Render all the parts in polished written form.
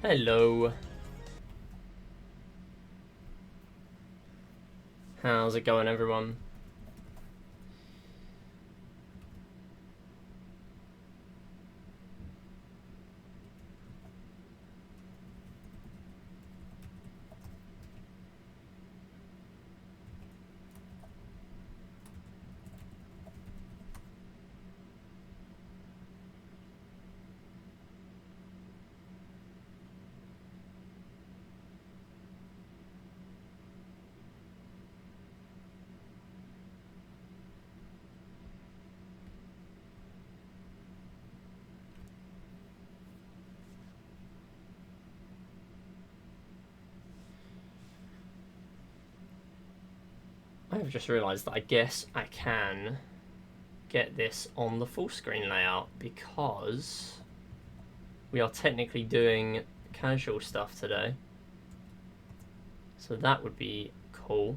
Hello. How's it going, everyone? I've just realised that I guess I can get this on the full screen layout because we are technically doing casual stuff today. So that would be cool.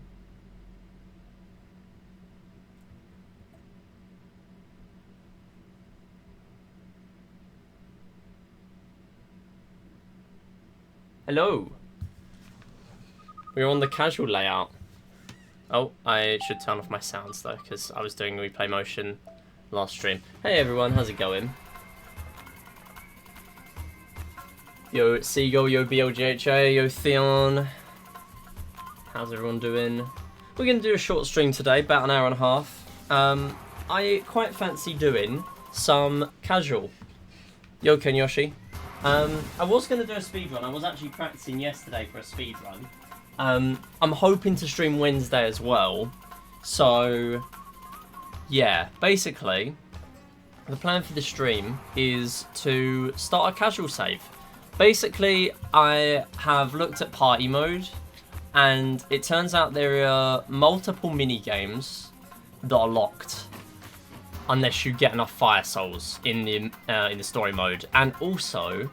Hello. We're on the casual layout. Oh, I should turn off my sounds though, because I was doing replay motion last stream. Hey everyone, how's it going? Yo Seagull, yo BLGHA, yo Theon. How's everyone doing? We're going to do a short stream today, about an hour and a half. I quite fancy doing some casual. Yo Kenyoshi. I was going to do a speedrun. I was actually practicing yesterday for a speedrun. I'm hoping to stream Wednesday as well. So, yeah, basically, the plan for the stream is to start a casual save. Basically, I have looked at party mode, and it turns out there are multiple mini-games that are locked unless you get enough fire souls in the story mode. And also,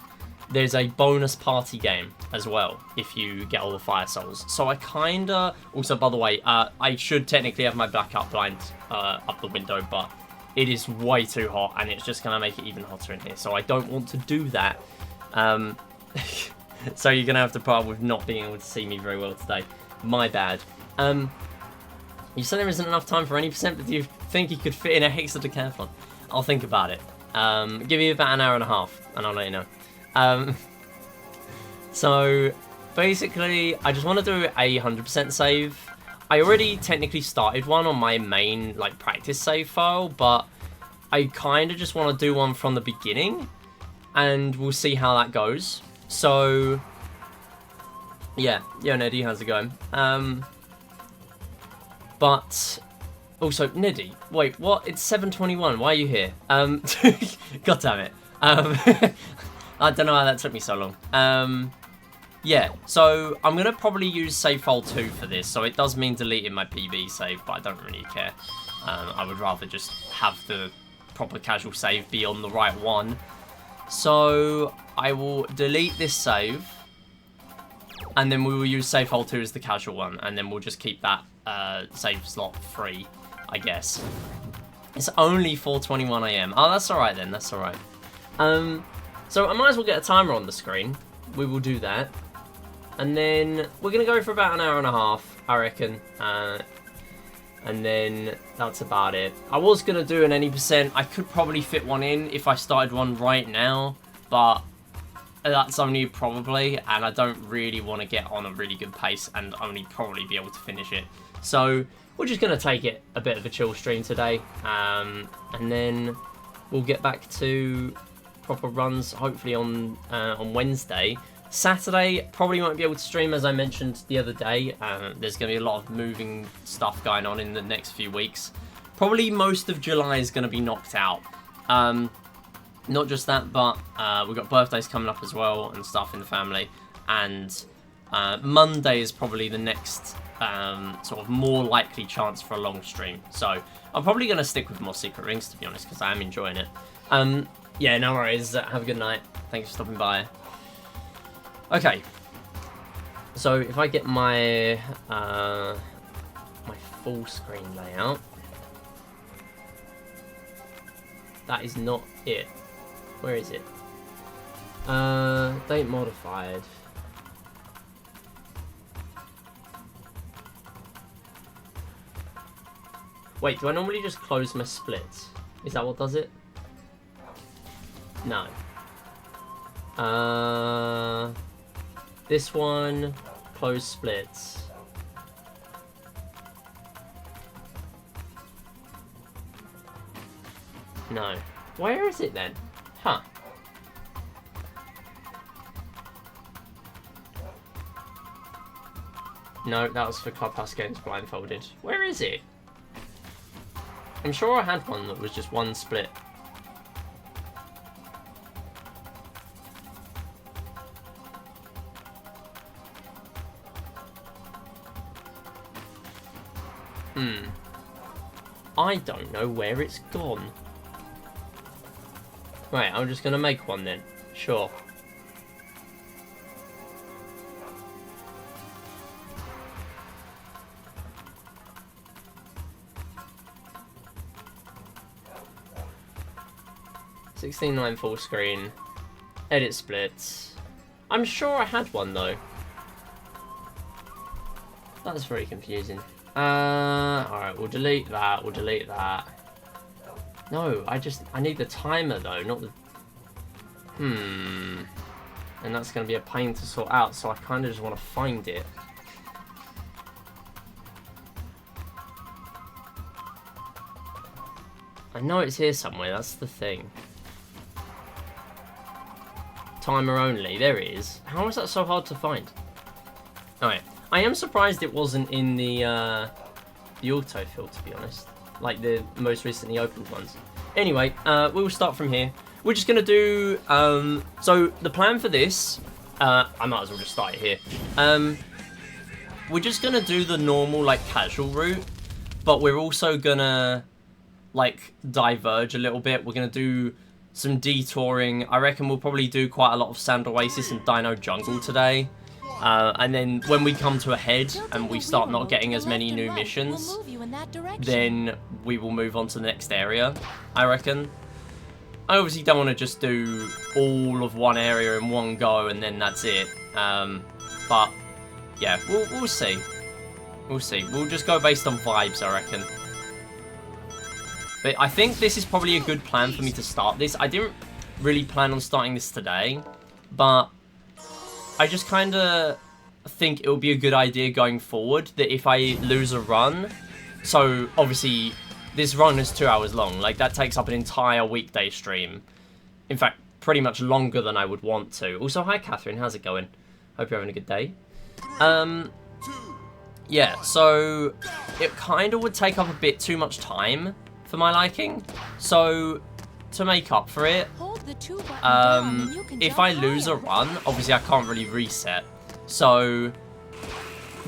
there's a bonus party game as well if you get all the fire souls. So I kinda... Also, by the way, I should technically have my blackout blind up the window, but it is way too hot and it's just gonna make it even hotter in here. So I don't want to do that. So you're gonna have to put up with not being able to see me very well today. My bad. You said there isn't enough time for any percent, but do you think you could fit in a hexadecathlon? I'll think about it. Give me about an hour and a half and I'll let you know. So basically I just want to do a 100% save. I already technically started one on my main like practice save file, but I kind of just want to do one from the beginning and we'll see how that goes. So yeah, yo Neddy, how's it going? But also Neddy, wait, what? It's 7:21. Why are you here? God damn it. I don't know how that took me so long. Yeah, so I'm going to probably use save file 2 for this, so it does mean deleting my PB save, but I don't really care. I would rather just have the proper casual save be on the right one. So I will delete this save, and then we will use save file 2 as the casual one, and then we'll just keep that save slot free, I guess. It's only 4:21 AM. Oh, that's alright then, that's alright. So I might as well get a timer on the screen. We will do that. And then we're going to go for about an hour and a half, I reckon. And then that's about it. I was going to do an any percent. I could probably fit one in if I started one right now. But that's only probably. And I don't really want to get on a really good pace and only probably be able to finish it. So we're just going to take it a bit of a chill stream today. And then we'll get back to proper runs hopefully on Wednesday. Saturday probably won't be able to stream, as I mentioned the other day. There's going to be a lot of moving stuff going on in the next few weeks. Probably most of July is going to be knocked out. Not just that, but we've got birthdays coming up as well and stuff in the family. And Monday is probably the next sort of more likely chance for a long stream. So I'm probably going to stick with more Secret Rings, to be honest, because I am enjoying it. Yeah, no worries. Have a good night. Thanks for stopping by. Okay. So if I get my my full screen layout, that is not it. Where is it? Date modified. Wait, do I normally just close my splits? Is that what does it? No. This one, close splits. No. Where is it then? Huh. No, that was for Clubhouse Games blindfolded. Where is it? I'm sure I had one that was just one split. I don't know where it's gone. Right, I'm just gonna make one then. Sure. (16:9) full screen. Edit splits. I'm sure I had one though. That's very confusing. Alright, we'll delete that, we'll delete that. No, I need the timer though, not the... And that's going to be a pain to sort out, so I kind of just want to find it. I know it's here somewhere, that's the thing. Timer only, there it is. How is that so hard to find? Alright, I am surprised it wasn't in the autofill, to be honest. Like the most recently opened ones. Anyway, we'll start from here. We're just going to do... so the plan for this... I might as well just start it here. We're just going to do the normal, like, casual route. But we're also going to, like, diverge a little bit. We're going to do some detouring. I reckon we'll probably do quite a lot of Sand Oasis and Dino Jungle today. And then when we come to a head and we start not getting as many new missions, then we will move on to the next area, I reckon. I obviously don't want to just do all of one area in one go and then that's it. But yeah, we'll see. We'll see. We'll just go based on vibes, I reckon. But I think this is probably a good plan for me to start this. I didn't really plan on starting this today, but I just kind of think it will be a good idea going forward that if I lose a run, so obviously this run is 2 hours long, like that takes up an entire weekday stream. In fact, pretty much longer than I would want to. Also, hi Catherine, how's it going? Hope you're having a good day. Yeah, so it kind of would take up a bit too much time for my liking. So to make up for it, if I lose a run, obviously I can't really reset. So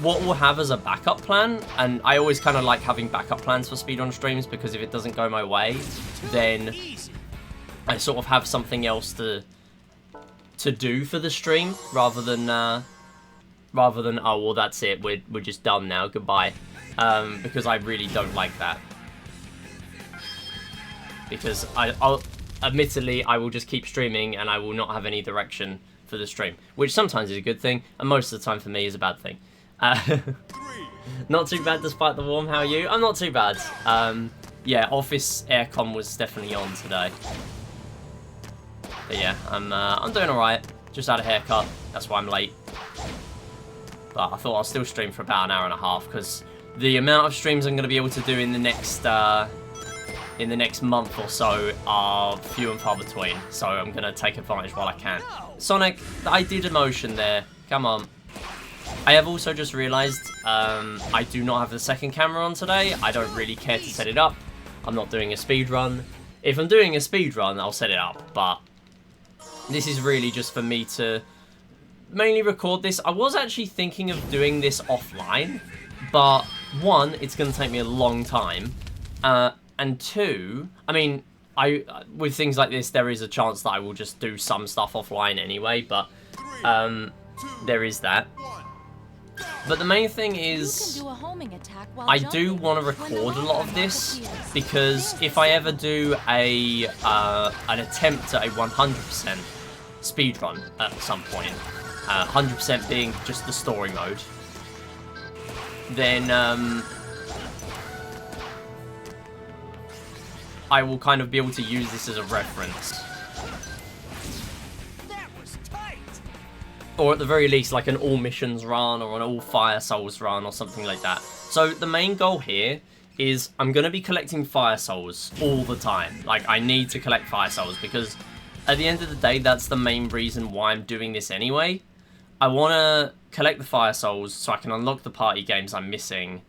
what we'll have as a backup plan, and I always kind of like having backup plans for speedrun streams because if it doesn't go my way, then I sort of have something else to do for the stream rather than oh well that's it, we're just done now, goodbye. Because I really don't like that. Because I'll admittedly, I will just keep streaming and I will not have any direction for the stream, which sometimes is a good thing, and most of the time for me is a bad thing. Not too bad despite the warm, how are you? I'm not too bad. Yeah, office aircon was definitely on today. But yeah, I'm doing alright. Just had a haircut, that's why I'm late. But I thought I'll still stream for about an hour and a half, because the amount of streams I'm going to be able to do in the next month or so are few and far between, so I'm going to take advantage while I can. Sonic, I did a motion there. Come on. I have also just realised I do not have the second camera on today. I don't really care to set it up. I'm not doing a speed run. If I'm doing a speed run, I'll set it up, but this is really just for me to mainly record this. I was actually thinking of doing this offline, but one, it's going to take me a long time. And two, I mean, with things like this, there is a chance that I will just do some stuff offline anyway, but there is that. But the main thing is, I do want to record a lot of this, because if I ever do an attempt at a 100%, speedrun at some point, 100% being just the story mode, then I will kind of be able to use this as a reference. That was tight. Or at the very least, like an all missions run or an all Fire Souls run or something like that. So the main goal here is I'm going to be collecting Fire Souls all the time. Like, I need to collect Fire Souls because at the end of the day, that's the main reason why I'm doing this anyway. I want to collect the Fire Souls so I can unlock the party games I'm missing.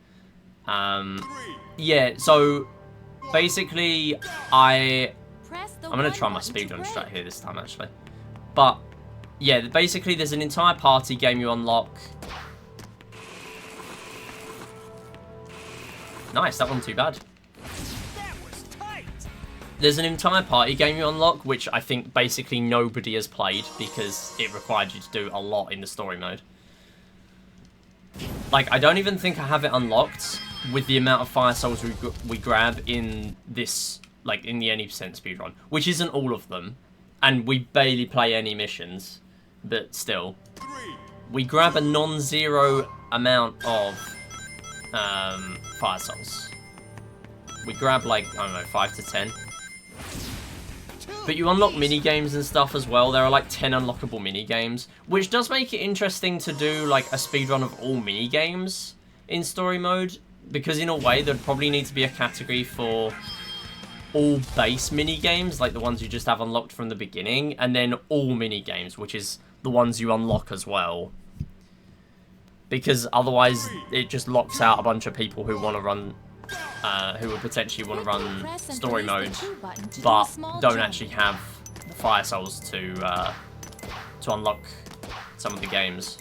Yeah, so basically, I'm going to try my speedrun strat here this time, actually. But, yeah, basically, there's an entire party game you unlock. Nice, that wasn't too bad. That was tight. There's an entire party game you unlock, which I think basically nobody has played because it required you to do a lot in the story mode. Like, I don't even think I have it unlocked with the amount of Fire Souls we grab in this, like, in the Any% speedrun, which isn't all of them, and we barely play any missions, but still. We grab a non-zero amount of Fire Souls. We grab, like, I don't know, 5 to 10. But you unlock mini-games and stuff as well. There are, like, 10 unlockable mini-games, which does make it interesting to do, like, a speedrun of all mini-games in story mode, because in a way, there'd probably need to be a category for all base mini-games, like the ones you just have unlocked from the beginning, and then all mini-games, which is the ones you unlock as well. Because otherwise, it just locks out a bunch of people who want to run, who would potentially want to run story mode, but don't actually have the Fire Souls to unlock some of the games.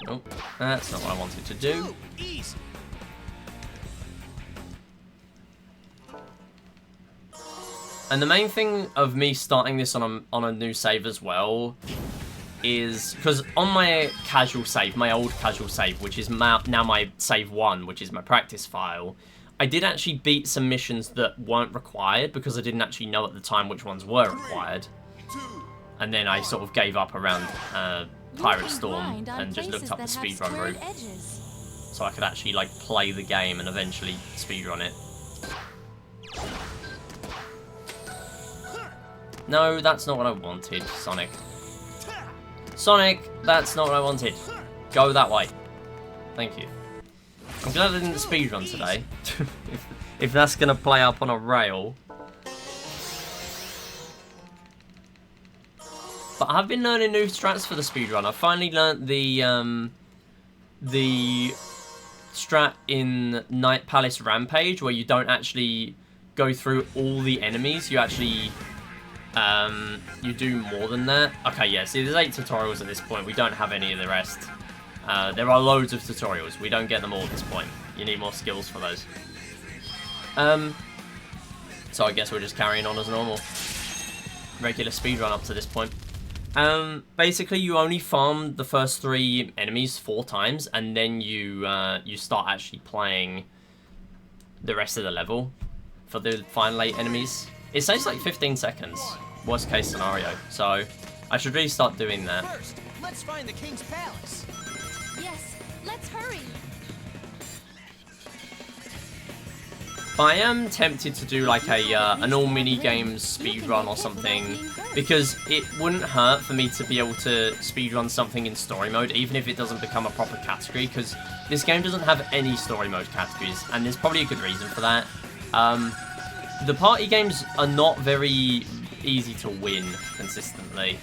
Nope, that's not what I wanted to do. Easy. And the main thing of me starting this on a new save as well is because on my casual save, my old casual save, which is now my save 1, which is my practice file, I did actually beat some missions that weren't required because I didn't actually know at the time which ones were required. And then I sort of gave up around Pirate Storm and just looked up the speedrun route so I could actually like play the game and eventually speedrun it. No, that's not what I wanted, Sonic. Sonic, that's not what I wanted. Go that way. Thank you. I'm glad I didn't speedrun today. if that's going to play up on a rail. But I've been learning new strats for the speedrun. I finally learnt the strat in Night Palace Rampage where you don't actually go through all the enemies. You actually... you do more than that. Okay, yeah, see, there's 8 tutorials at this point. We don't have any of the rest. There are loads of tutorials. We don't get them all at this point. You need more skills for those. So I guess we're just carrying on as normal. Regular speedrun up to this point. Basically, you only farm the first 3 enemies 4 times, and then you start actually playing the rest of the level for the final 8 enemies. It saves like 15 seconds, worst case scenario, so I should really start doing that. First, let's find the king's palace. Yes, let's hurry. But I am tempted to do like an all mini games speedrun or something, because it wouldn't hurt for me to be able to speedrun something in story mode, even if it doesn't become a proper category, because this game doesn't have any story mode categories, and there's probably a good reason for that. The party games are not very easy to win consistently.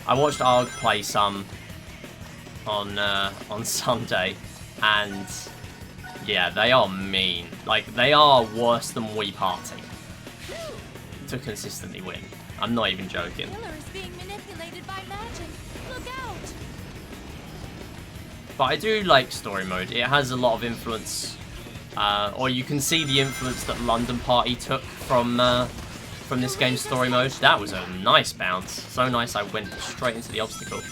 I watched Arg play some on Sunday, and yeah, they are mean. Like, they are worse than Wii Party to consistently win. I'm not even joking. Killer is being manipulated by magic. Look out! But I do like story mode. It has a lot of influence. Or you can see the influence that London Party took from this game's story mode. That was a nice bounce. So nice I went straight into the obstacle.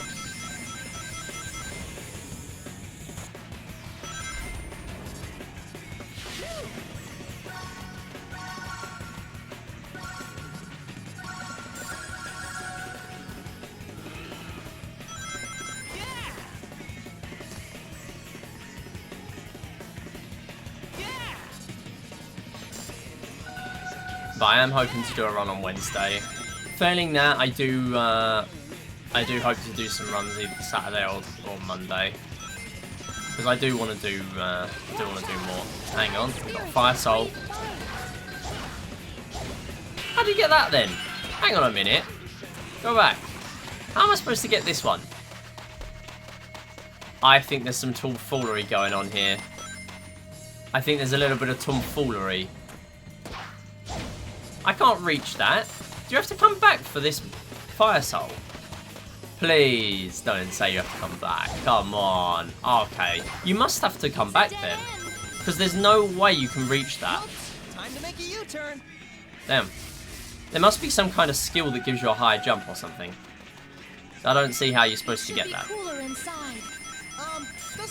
but I am hoping to do a run on Wednesday. Failing that, I do hope to do some runs either Saturday or Monday, because I do want to do more. Hang on, we've got Fire Soul. How do you get that then? Hang on a minute. Go back. How am I supposed to get this one? I think there's some tomfoolery going on here. I think there's a little bit of tomfoolery. I can't reach that. Do you have to come back for this Fire Soul? Please don't say you have to come back. Come on. Okay. You must have to come back then, because there's no way you can reach that. Time to make a U-turn. Damn. There must be some kind of skill that gives you a high jump or something. I don't see how you're supposed to get that.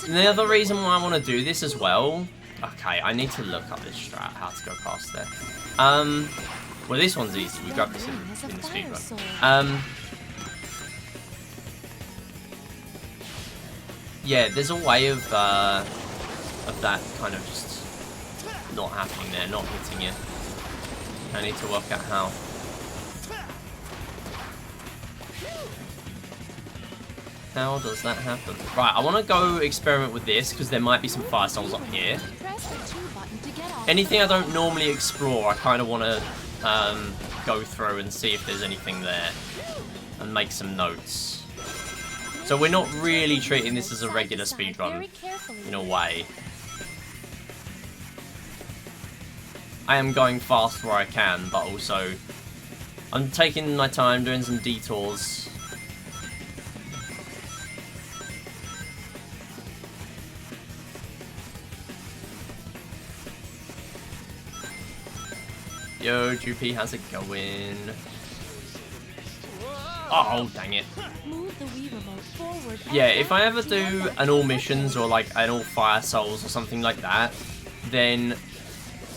And the other reason why I want to do this as well... Okay, I need to look up this strat, how to go past there. Well, this one's easy. We grab this in the speedrun. Yeah, there's a way of that kind of just not happening there, not hitting you. I need to work out how. How does that happen? Right, I want to go experiment with this, because there might be some Fire Souls up here. Anything I don't normally explore, I kind of want to go through and see if there's anything there. And make some notes. So we're not really treating this as a regular speedrun, in a way. I am going fast where I can, but also I'm taking my time, doing some detours. Yo, GP, how's it going? Oh, dang it. Yeah, if I ever do an all missions or like an all Fire Souls or something like that, then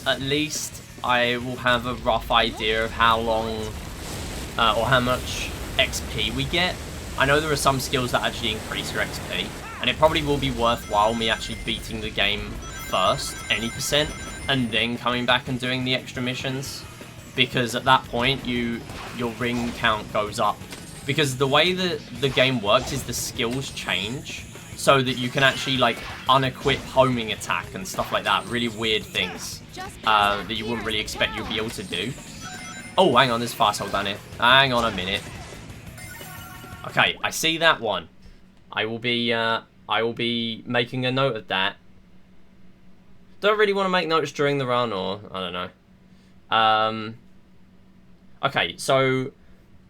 at least I will have a rough idea of how long or how much XP we get. I know there are some skills that actually increase your XP, and it probably will be worthwhile me actually beating the game first, any percent, and then coming back and doing the extra missions, because at that point your ring count goes up. Because the way that the game works is the skills change, so that you can actually like unequip homing attack and stuff like that, really weird things that you wouldn't really expect you'll be able to do. Oh, hang on, there's Fire Soul down here. Hang on a minute. Okay, I see that one. I will be making a note of that. Don't really want to make notes during the run, or I don't know. Okay, so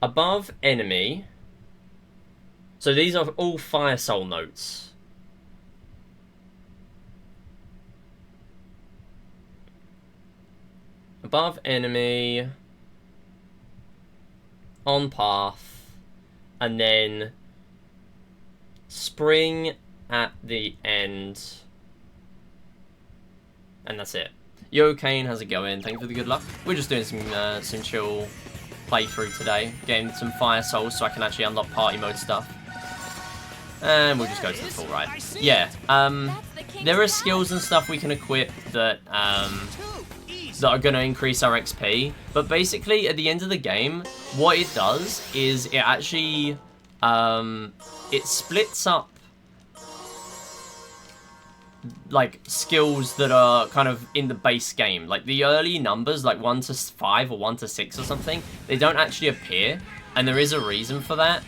above enemy. So these are all Fire Soul notes. Above enemy, on path, and then spring at the end. And that's it. Yo, Kane, how's it going? Thank you for the good luck. We're just doing some chill playthrough today. Getting some Fire Souls so I can actually unlock party mode stuff. And we'll just go to the full right. Yeah, there are skills and stuff we can equip that are going to increase our XP. But basically, at the end of the game, what it does is it actually, it splits up like skills that are kind of in the base game. Like the early numbers, like 1 to 5 or 1 to 6 or something, they don't actually appear, and there is a reason for that.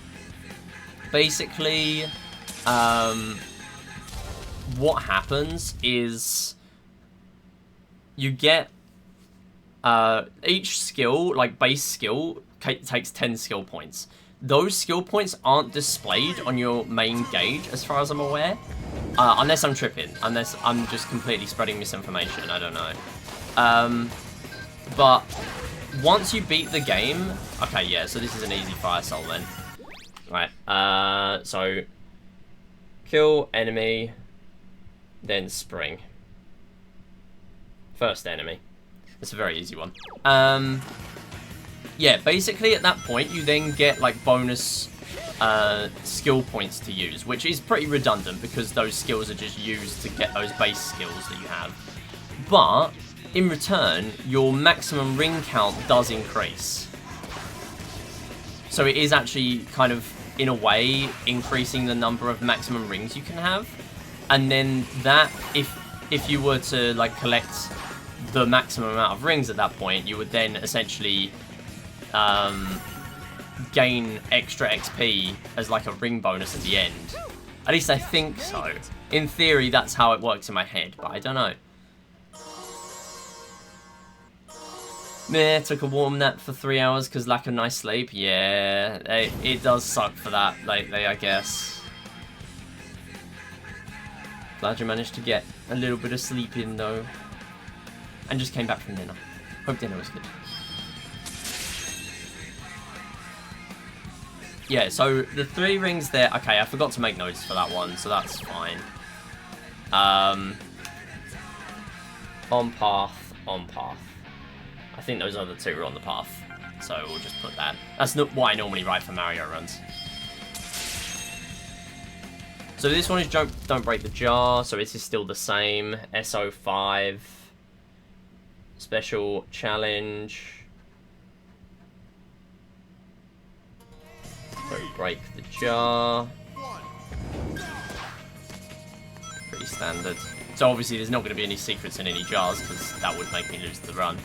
Basically, what happens is you get each skill, like base skill, takes 10 skill points. Those skill points aren't displayed on your main gauge, as far as I'm aware. Unless I'm tripping. Unless I'm just completely spreading misinformation. I don't know. But once you beat the game... Okay, yeah, so this is an easy Fire Soul then. Right, so... Kill enemy, then spring. First enemy. It's a very easy one. Yeah, basically at that point, you then get, like, bonus skill points to use, which is pretty redundant because those skills are just used to get those base skills that you have. But in return, your maximum ring count does increase. So it is actually kind of, in a way, increasing the number of maximum rings you can have. And then that, if you were to like collect the maximum amount of rings at that point, you would then essentially gain extra XP as like a ring bonus at the end. At least I think so. In theory, that's how it works in my head, but I don't know. Meh, took a warm nap for 3 hours because lack of nice sleep. Yeah, it does suck for that lately, I guess. Glad you managed to get a little bit of sleep in, though. And just came back from dinner. Hope dinner was good. Yeah, so the 3 rings there. Okay, I forgot to make notes for that one, so that's fine. On path, on path. I think those other 2 are on the path, so we'll just put that. That's not what I normally write for Mario runs. So this one is don't break the jar, so this is still the same. SO5. Special challenge. Don't break the jar. Pretty standard. So obviously there's not going to be any secrets in any jars, because that would make me lose the run.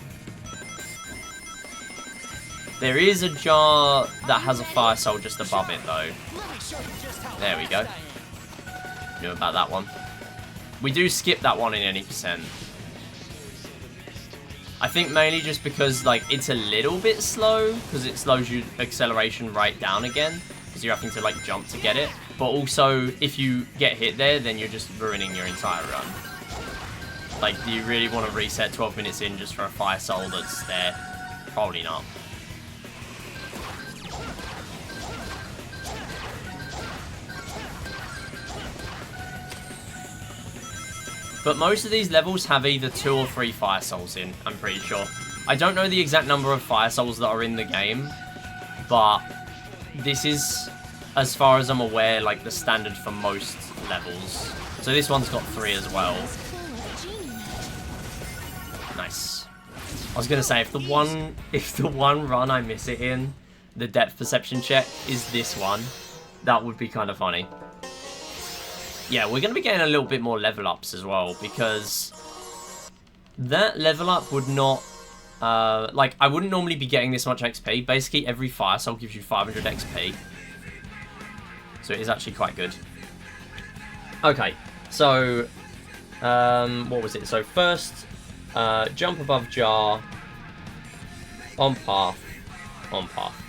There is a jar that has a fire soul just above it, though. There we go. Knew about that one. We do skip that one in any percent. I think mainly just because, like, it's a little bit slow, because it slows your acceleration right down again, because you're having to, like, jump to get it. But also, if you get hit there, then you're just ruining your entire run. Like, do you really want to reset 12 minutes in just for a fire soul that's there? Probably not. But most of these levels have either 2 or 3 fire souls in, I'm pretty sure. I don't know the exact number of fire souls that are in the game, but this is, as far as I'm aware, like the standard for most levels. So this one's got 3 as well. Nice. I was gonna say, if the one run I miss it in, the depth perception check, is this one, that would be kind of funny. Yeah, we're going to be getting a little bit more level ups as well, because that level up would not, like, I wouldn't normally be getting this much XP. Basically, every fire soul gives you 500 XP. So it is actually quite good. Okay, so, what was it? So first, jump above jar, on path, on path.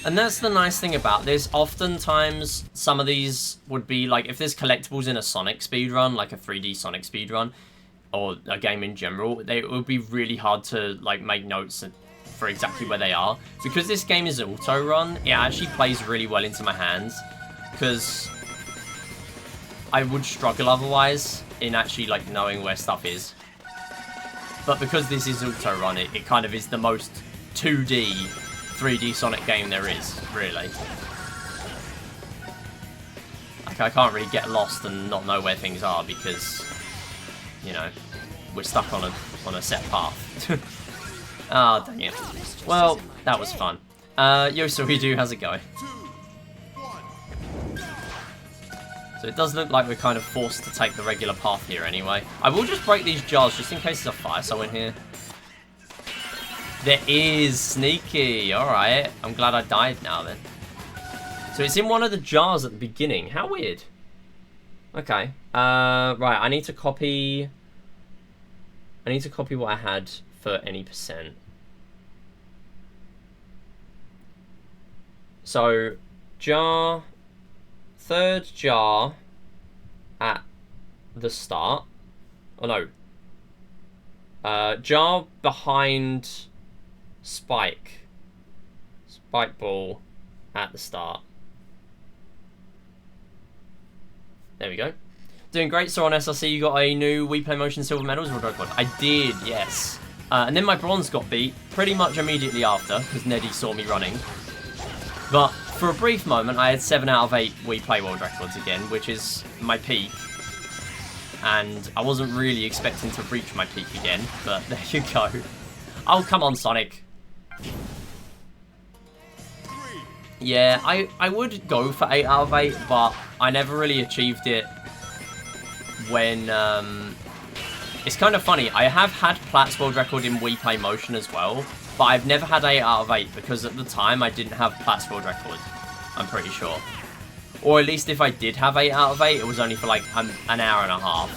And that's the nice thing about this. Oftentimes, some of these would be, like, if there's collectibles in a Sonic speedrun, like a 3D Sonic speedrun, or a game in general, it would be really hard to, like, make notes for exactly where they are. Because this game is auto-run, it actually plays really well into my hands, because I would struggle otherwise in actually, like, knowing where stuff is. But because this is auto-run, it kind of is the most 2D 3D Sonic game there is, really. Like, I can't really get lost and not know where things are because, you know, we're stuck on a set path. Ah, dang it. Well, that was fun. Yo, so we do, how's it going? So it does look like we're kind of forced to take the regular path here anyway. I will just break these jars just in case there's a fire soul in here. There is. Sneaky. Alright. I'm glad I died now then. So it's in one of the jars at the beginning. How weird. Okay. Right. I need to copy what I had for any percent. So, jar. Third jar at the start. Oh no. Jar behind Spike ball at the start. There we go. Doing great. So on SRC you got a new Wii Play Motion silver medals or God? I did, yes. And then my bronze got beat pretty much immediately after because Neddy saw me running. But for a brief moment, I had 7 out of 8 Wii Play World Records again, which is my peak. And I wasn't really expecting to reach my peak again, but there you go. Oh, come on, Sonic. Yeah, I would go for 8 out of 8, but I never really achieved it when... It's kind of funny. I have had Plat's World Record in Wii Play Motion as well, but I've never had 8 out of 8 because at the time I didn't have Plat's World Record, I'm pretty sure. Or at least if I did have 8 out of 8, it was only for like an hour and a half.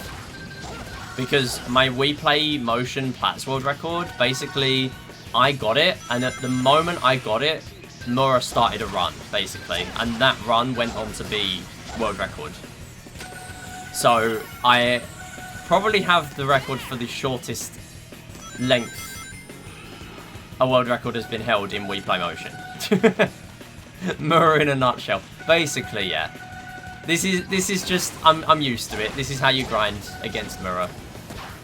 Because my Wii Play Motion Plat's World Record, basically, I got it, and at the moment I got it, Mura started a run, basically. And that run went on to be World Record. So, I probably have the record for the shortest length a world record has been held in Wii Play Motion. Mura in a nutshell. Basically, yeah. This is just I'm used to it. This is how you grind against Mura.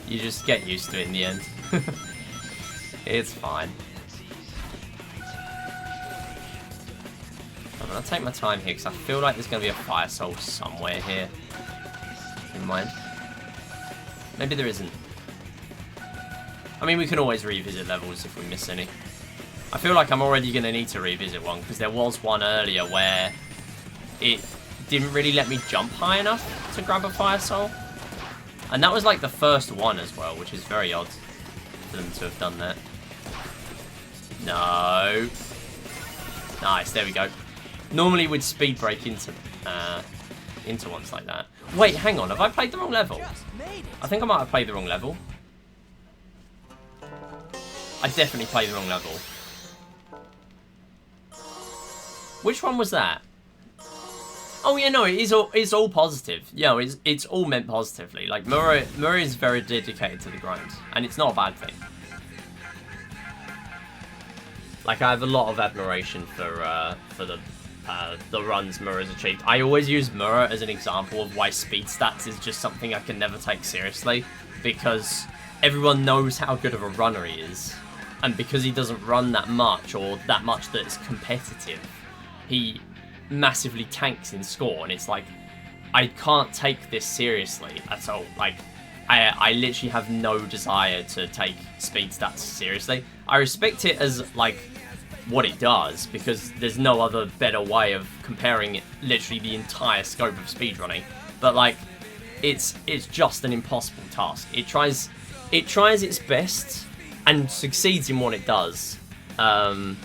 You just get used to it in the end. It's fine. I'm gonna take my time here because I feel like there's gonna be a fire soul somewhere here. Never mind. Maybe there isn't. I mean, we can always revisit levels if we miss any. I feel like I'm already going to need to revisit one, because there was one earlier where it didn't really let me jump high enough to grab a fire soul. And that was like the first one as well, which is very odd for them to have done that. No. Nice, there we go. Normally we'd speed break into ones like that. Wait, hang on, have I played the wrong level? I think I might have played the wrong level. I definitely played the wrong level. Which one was that? Oh yeah, no, it's all positive. Yeah, it's all meant positively. Like Mura is very dedicated to the grind, and it's not a bad thing. Like I have a lot of admiration for the runs Mura's achieved. I always use Mura as an example of why speed stats is just something I can never take seriously, because everyone knows how good of a runner he is, and because he doesn't run that much, or that much that's competitive, he massively tanks in score, and it's like, I can't take this seriously at all. Like, I literally have no desire to take speed stats seriously. I respect it as, like, what it does, because there's no other better way of comparing it, literally the entire scope of speedrunning. But, like, it's just an impossible task. It tries its best, and succeeds in what it does, to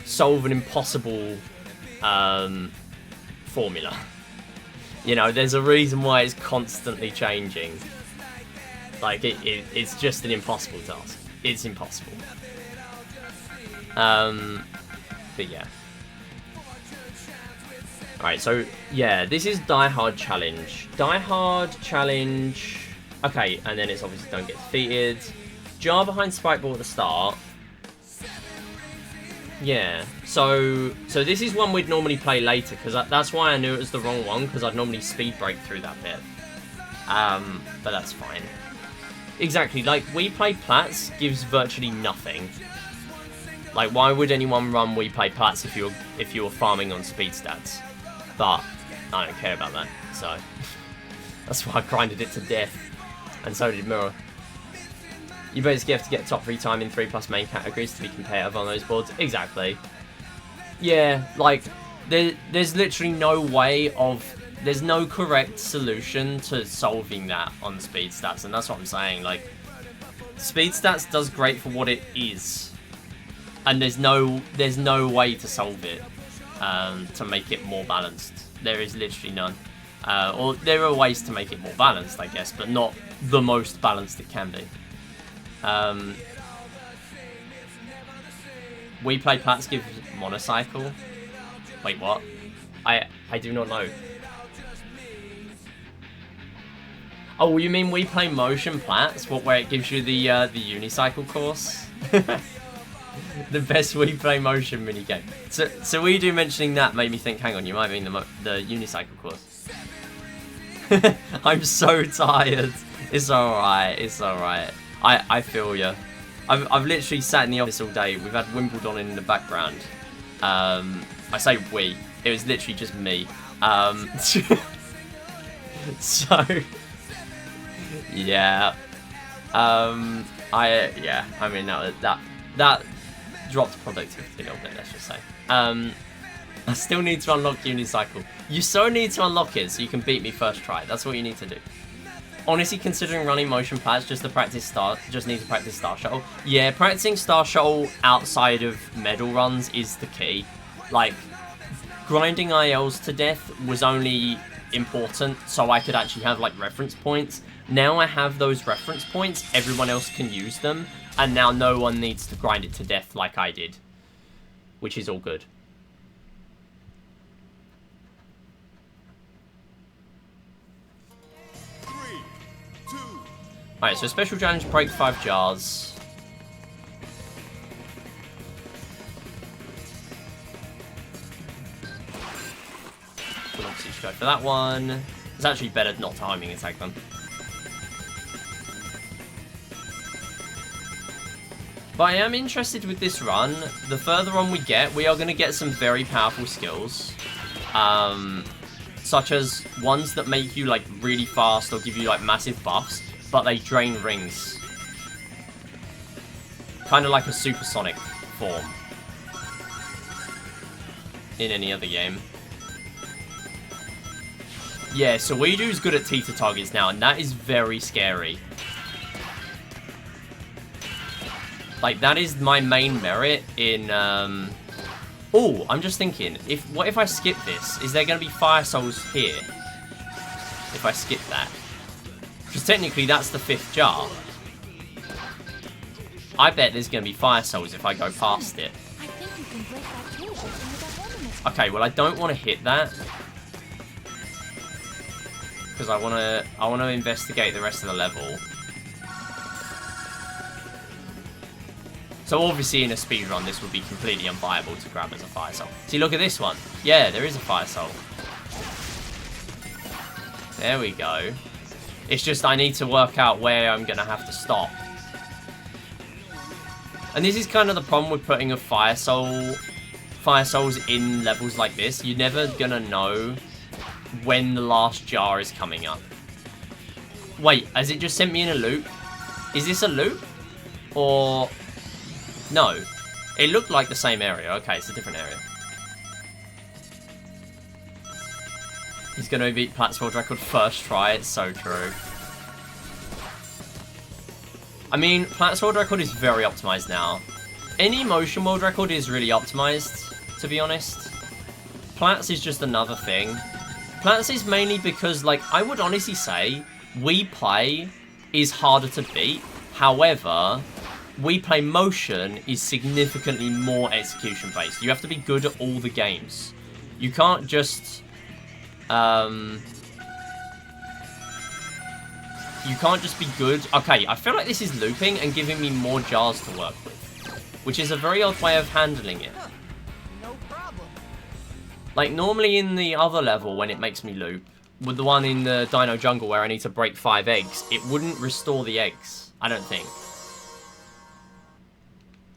solve an impossible formula. You know, there's a reason why it's constantly changing. Like, it's just an impossible task. It's impossible. But yeah. Alright, so, yeah, this is Die Hard Challenge. Die Hard Challenge... Okay, and then it's obviously don't get defeated. Jar behind Spike Ball at the start. Yeah, so this is one we'd normally play later, because that's why I knew it was the wrong one, because I'd normally speed break through that bit. But that's fine. Exactly, like, Wii Play Plats gives virtually nothing. Like, why would anyone run Wii Play Plats if you were farming on speed stats? But I don't care about that, so that's why I grinded it to death. And so did Mura. You basically have to get top 3 time in 3+ main categories to be competitive on those boards. Exactly. Yeah, like, there's literally no way of... There's no correct solution to solving that on the speed stats, and that's what I'm saying. Like, speed stats does great for what it is, and there's no way to solve it to make it more balanced. There is literally none. Or there are ways to make it more balanced, I guess, but not the most balanced it can be. We Play Plats give monocycle. Wait, what? I do not know. Oh, you mean We Play Motion Plats? What, where it gives you the unicycle course? The best We Play Motion minigame. So we do mentioning that made me think, hang on, you might mean the unicycle course. I'm so tired. It's alright, it's alright. I feel ya. I've literally sat in the office all day. We've had Wimbledon in the background. I say we. It was literally just me. So, yeah. I mean, that dropped productivity a little bit, let's just say. I still need to unlock Unicycle. You so need to unlock it so you can beat me first try. That's what you need to do. Honestly, considering running motion pads just need to practice Star Shuttle. Yeah, practicing Star Shuttle outside of medal runs is the key. Like, grinding ILs to death was only important so I could actually have, like, reference points. Now I have those reference points, everyone else can use them, and now no one needs to grind it to death like I did. Which is all good. Alright, so special challenge, break 5 jars. We'll obviously just go for that one. It's actually better not to homing attack them. But I am interested with this run. The further on we get, we are going to get some very powerful skills. Such as ones that make you, like, really fast or give you, like, massive buffs. But they drain rings. Kind of like a supersonic form. In any other game. Yeah, so Weedu's good at Teeter targets now, and that is very scary. Like, that is my main merit in, Oh, I'm just thinking, what if I skip this? Is there going to be Fire Souls here? If I skip that. Because technically that's the 5th jar. I bet there's going to be Fire Souls if I go past it. Okay, well I don't want to hit that. Because I want to investigate the rest of the level. So obviously in a speedrun this would be completely unviable to grab as a Fire Soul. See, look at this one. Yeah, there is a Fire Soul. There we go. It's just I need to work out where I'm going to have to stop. And this is kind of the problem with putting a Fire Souls in levels like this. You're never going to know when the last jar is coming up. Wait, has it just sent me in a loop? Is this a loop? Or... No. It looked like the same area. Okay, it's a different area. He's going to beat Platts World Record first try. It's so true. I mean, Platts World Record is very optimized now. Any motion world record is really optimized, to be honest. Platts is just another thing. Platts is mainly because, like, I would honestly say We Play is harder to beat. However, We Play Motion is significantly more execution-based. You have to be good at all the games. You can't just... you can't just be good. Okay, I feel like this is looping and giving me more jars to work with, which is a very odd way of handling it. No problem. Like, normally in the other level, when it makes me loop, with the one in the Dino Jungle where I need to break 5 eggs, it wouldn't restore the eggs, I don't think.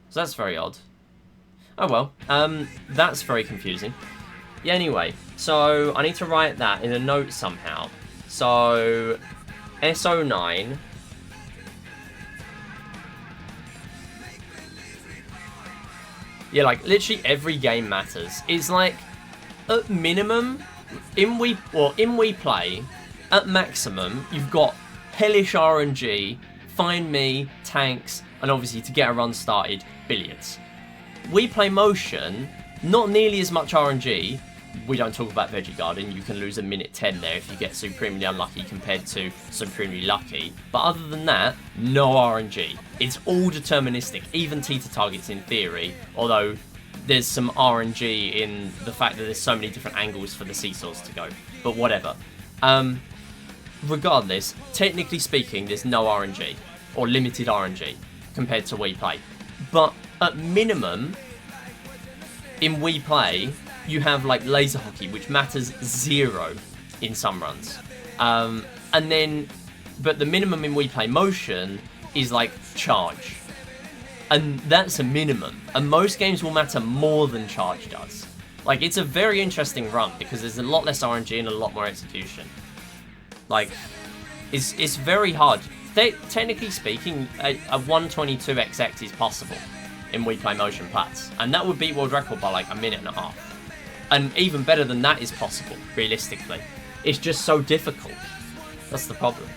So that's very odd. Oh well, that's very confusing. Yeah, anyway, so I need to write that in a note somehow. So, SO9. Yeah, like, literally every game matters. It's like, at minimum, in We Play, at maximum, you've got hellish RNG, Find Me, tanks, and obviously to get a run started, billiards. We Play Motion, not nearly as much RNG. We don't talk about Veggie Garden. You can lose a minute 10 there if you get supremely unlucky compared to supremely lucky. But other than that, no RNG. It's all deterministic, even teeter targets in theory, although there's some RNG in the fact that there's so many different angles for the seesaws to go. But whatever. Regardless, technically speaking, there's no RNG, or limited RNG, compared to We Play. But at minimum, in We Play, you have like laser hockey, which matters 0 in some runs. But the minimum in We Play Motion is like charge. And that's a minimum. And most games will matter more than charge does. Like, it's a very interesting run because there's a lot less RNG and a lot more execution. Like, it's very hard. Technically speaking, a 122XX is possible in We Play Motion Plats. And that would beat world record by like a minute and a half. And even better than that is possible, realistically. It's just so difficult. That's the problem.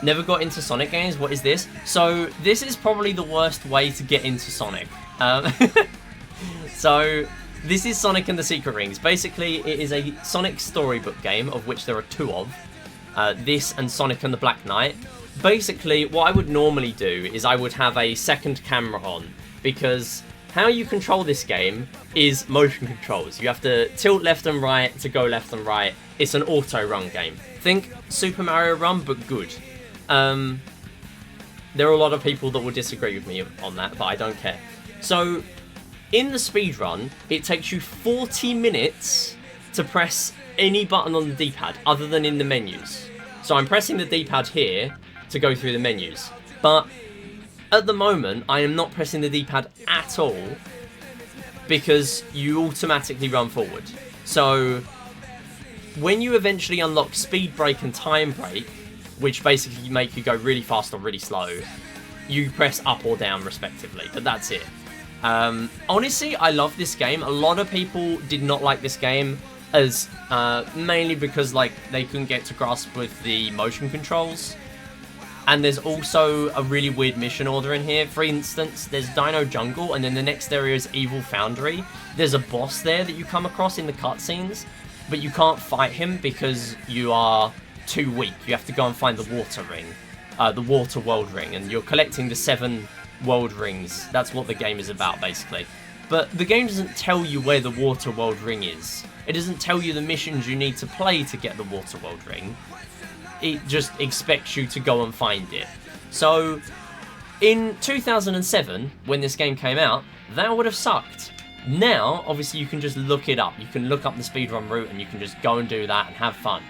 Never got into Sonic games? What is this? So, this is probably the worst way to get into Sonic. So, this is Sonic and the Secret Rings. Basically, it is a Sonic storybook game, of which there are two of. This and Sonic and the Black Knight. Basically, what I would normally do is I would have a second camera on, because how you control this game is motion controls. You have to tilt left and right to go left and right. It's an auto-run game. Think Super Mario Run, but good. There are a lot of people that will disagree with me on that, but I don't care. So, in the speedrun, it takes you 40 minutes to press any button on the D-pad, other than in the menus. So I'm pressing the D-pad here to go through the menus. But at the moment, I am not pressing the D-pad at all, because you automatically run forward. So, when you eventually unlock Speed Brake and Time Brake, which basically make you go really fast or really slow, you press up or down respectively, but that's it. Honestly, I love this game. A lot of people did not like this game, as mainly because like they couldn't get to grasp with the motion controls. And there's also a really weird mission order in here. For instance, there's Dino Jungle, and then the next area is Evil Foundry. There's a boss there that you come across in the cutscenes, but you can't fight him because you are too weak. You have to go and find the water ring, the water world ring, and you're collecting the 7 world rings. That's what the game is about, basically. But the game doesn't tell you where the water world ring is. It doesn't tell you the missions you need to play to get the water world ring. It just expects you to go and find it. So, in 2007, when this game came out, that would have sucked. Now, obviously, you can just look it up. You can look up the speedrun route, and you can just go and do that and have fun.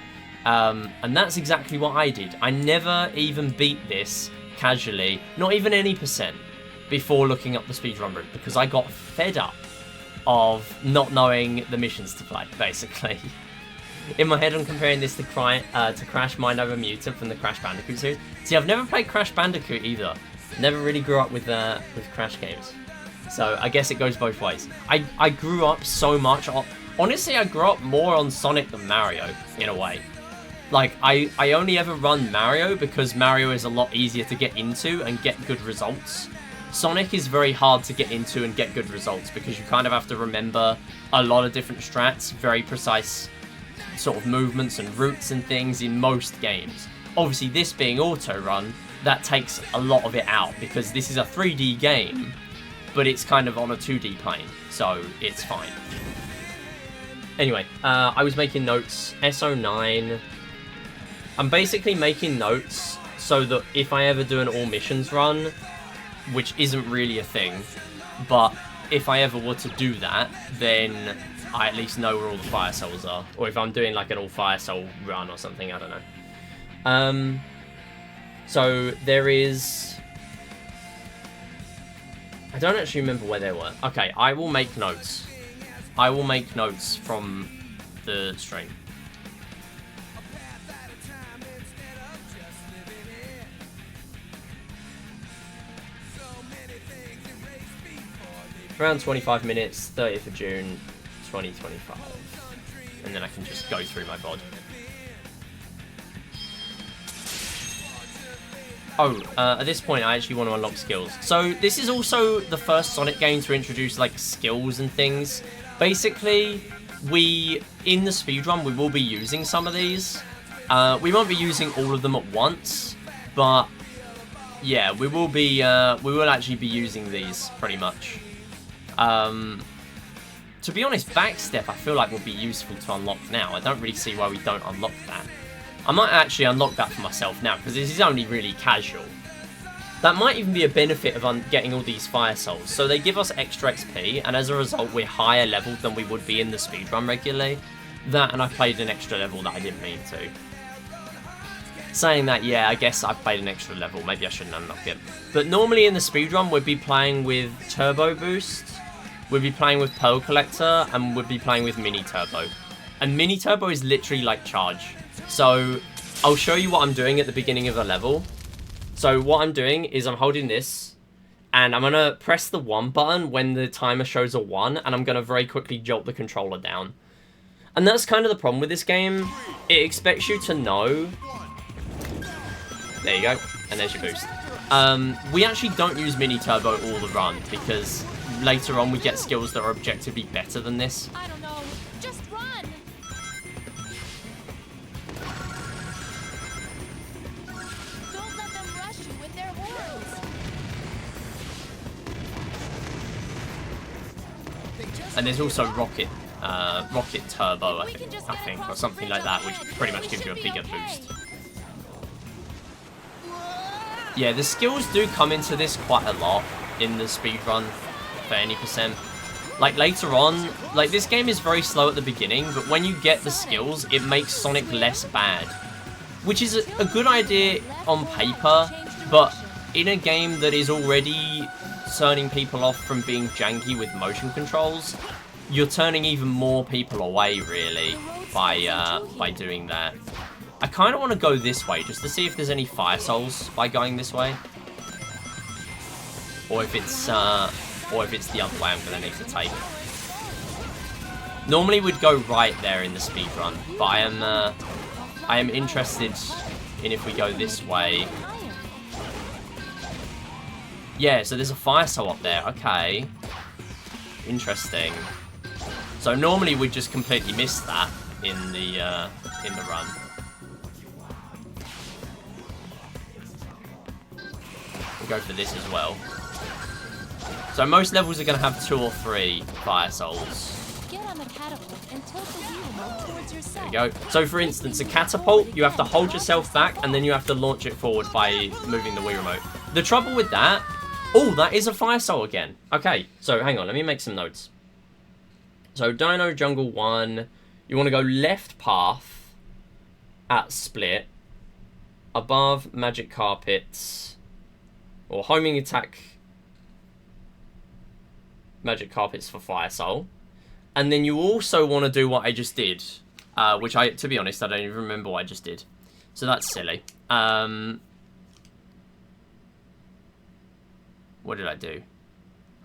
And that's exactly what I did. I never even beat this casually, not even any percent, before looking up the speedrun route, because I got fed up of not knowing the missions to play, basically. In my head, I'm comparing this to Crash Mind Over Mutant from the Crash Bandicoot series. See, I've never played Crash Bandicoot either. Never really grew up with Crash games. So I guess it goes both ways. I grew up so much. Honestly, I grew up more on Sonic than Mario, in a way. Like, I only ever run Mario because Mario is a lot easier to get into and get good results. Sonic is very hard to get into and get good results because you kind of have to remember a lot of different strats, very precise sort of movements and routes and things in most games. Obviously, this being auto-run, that takes a lot of it out because this is a 3D game, but it's kind of on a 2D plane, so it's fine. Anyway, I was making notes, SO9. I'm basically making notes so that if I ever do an all missions run, which isn't really a thing, but if I ever were to do that, then I at least know where all the fire cells are. Or if I'm doing like an all fire cell run or something, I don't know. So there is... I don't actually remember where they were. Okay, I will make notes. I will make notes from the stream. Around 25 minutes, 30th of June, 2025. And then I can just go through my VOD. Oh, at this point I actually want to unlock skills. So this is also the first Sonic game to introduce like skills and things. Basically, in the speedrun, we will be using some of these. We won't be using all of them at once, but yeah, we will actually be using these pretty much. To be honest, backstep I feel like would be useful to unlock now. I don't really see why we don't unlock that. I might actually unlock that for myself now, because this is only really casual. That might even be a benefit of getting all these fire souls. So they give us extra XP, and as a result we're higher level than we would be in the speedrun regularly. That, and I played an extra level that I didn't mean to. Saying that, yeah, I guess I've played an extra level. Maybe I shouldn't unlock it. But normally in the speedrun, we'd be playing with Turbo Boost, we'd be playing with Pearl Collector, and we'd be playing with Mini Turbo. And Mini Turbo is literally like charge. So I'll show you what I'm doing at the beginning of the level. So what I'm doing is I'm holding this, and I'm going to press the 1 button when the timer shows a 1, and I'm going to very quickly jolt the controller down. And that's kind of the problem with this game. It expects you to know... There you go, and there's your boost. We actually don't use Mini Turbo all the run, because later on we get skills that are objectively better than this. I don't know. Just run. Don't let them rush you with their horns. And there's also Rocket Turbo, I think, or something like that, which pretty much gives you a bigger boost. Yeah, the skills do come into this quite a lot in the speedrun for any percent. Like, later on, like, this game is very slow at the beginning, but when you get the skills, it makes Sonic less bad. Which is a good idea on paper, but in a game that is already turning people off from being janky with motion controls, you're turning even more people away, really, by doing that. I kind of want to go this way, just to see if there's any Fire Souls by going this way. Or if it's the other way I'm going to need to take. Normally we'd go right there in the speedrun, but I am interested in if we go this way. Yeah, so there's a Fire Soul up there, okay. Interesting. So normally we'd just completely miss that in the run. Go for this as well. So most levels are going to have 2 or 3 Fire Souls. Get on the catapult and tilt the wheel remote towards yourself. There you go. So for instance, a catapult, you have to hold yourself back and then you have to launch it forward by moving the Wii remote. The trouble with that... Oh, that is a Fire Soul again. Okay, so hang on, let me make some notes. So Dino Jungle 1, you want to go left path at split, above Magic Carpets... Or homing attack Magic Carpets for Fire Soul. And then you also want to do what I just did. Which, to be honest, I don't even remember what I just did. So that's silly. What did I do?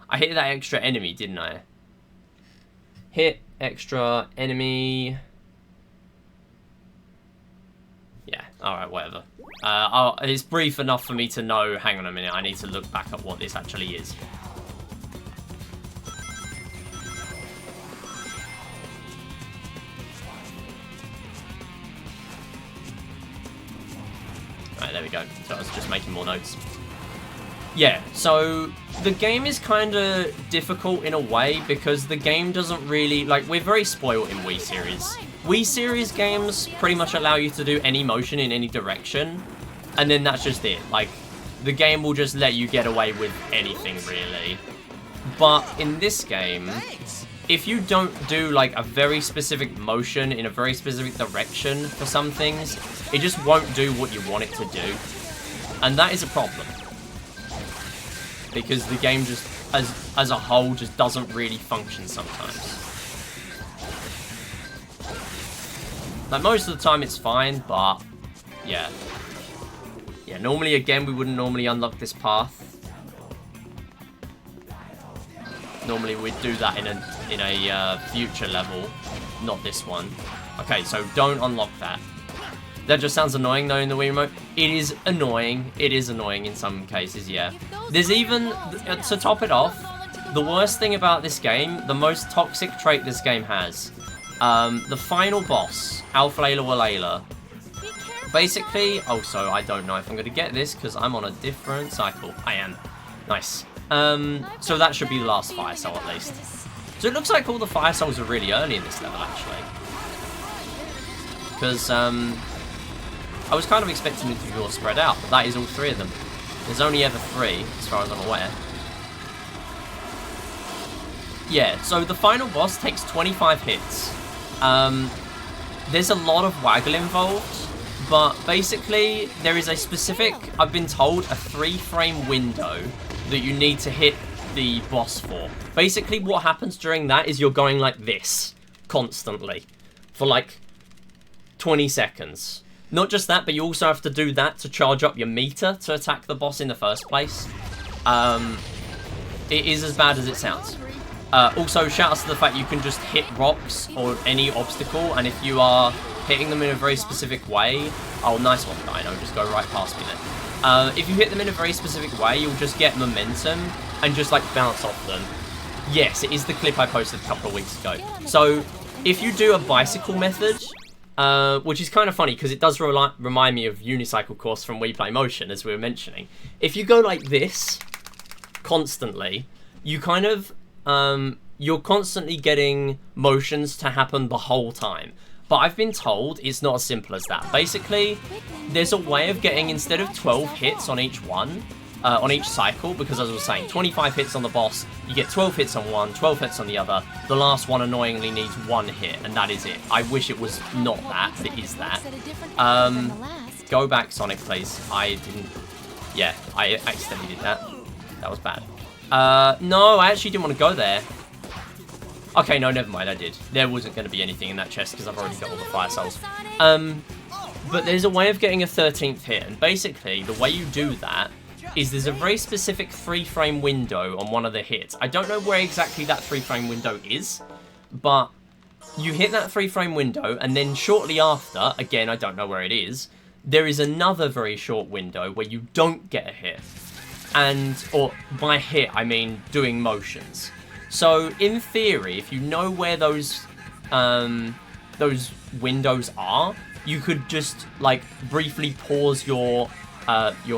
I hit that extra enemy, didn't I? Hit extra enemy. Yeah, alright, whatever. It's brief enough for me to know, hang on a minute, I need to look back at what this actually is. Alright, there we go. So I was just making more notes. Yeah, so the game is kind of difficult in a way because the game doesn't really... Like, we're very spoiled in Wii Series. Wii Series games pretty much allow you to do any motion in any direction, and then that's just it. Like, the game will just let you get away with anything, really. But in this game, if you don't do, like, a very specific motion in a very specific direction for some things, it just won't do what you want it to do. And that is a problem. Because the game just, as a whole, just doesn't really function sometimes. Like, most of the time it's fine, but, yeah. Yeah, normally, again, we wouldn't normally unlock this path. Normally, we'd do that in a future level, not this one. Okay, so don't unlock that. That just sounds annoying, though, in the Wii Remote. It is annoying. It is annoying in some cases, yeah. There's even, to top it off, the worst thing about this game, the most toxic trait this game has, the final boss, Alpha Layla Walayla. Basically, also, I don't know if I'm going to get this, because I'm on a different cycle. I am. Nice. So that should be the last Fire Soul, at least. So it looks like all the Fire Souls are really early in this level, actually. Because, I was kind of expecting it to be all spread out, but that is all 3 of them. There's only ever 3, as far as I'm aware. Yeah, so the final boss takes 25 hits. There's a lot of waggle involved, But basically, there is a specific, I've been told, a 3-frame window that you need to hit the boss for. Basically, what happens during that is you're going like this constantly for like 20 seconds. Not just that, but you also have to do that to charge up your meter to attack the boss in the first place. It is as bad as it sounds. Also, shout out to the fact you can just hit rocks or any obstacle, and if you are hitting them in a very specific way... Oh, nice one, Dino. Just go right past me then. If you hit them in a very specific way, you'll just get momentum and just, like, bounce off them. Yes, it is the clip I posted a couple of weeks ago. So, if you do a bicycle method, which is kind of funny because it does remind me of Unicycle Course from We Play Motion, as we were mentioning. If you go like this constantly, you kind of... you're constantly getting motions to happen the whole time. But I've been told it's not as simple as that. Basically, there's a way of getting, instead of 12 hits on each one, on each cycle, because as I was saying, 25 hits on the boss, you get 12 hits on one, 12 hits on the other. The last one annoyingly needs 1 hit, and that is it. I wish it was not that, but it is that. Go back, Sonic, please. I didn't... Yeah, I accidentally did that. That was bad. No, I actually didn't want to go there. Okay, no, never mind, I did. There wasn't going to be anything in that chest because I've already got all the fire souls. But there's a way of getting a 13th hit, and basically, the way you do that is there's a very specific 3-frame window on one of the hits. I don't know where exactly that 3-frame window is, but you hit that 3-frame window, and then shortly after, again, I don't know where it is, there is another very short window where you don't get a hit. And, or by hit, I mean doing motions. So, in theory, if you know where those windows are, you could just, like, briefly pause your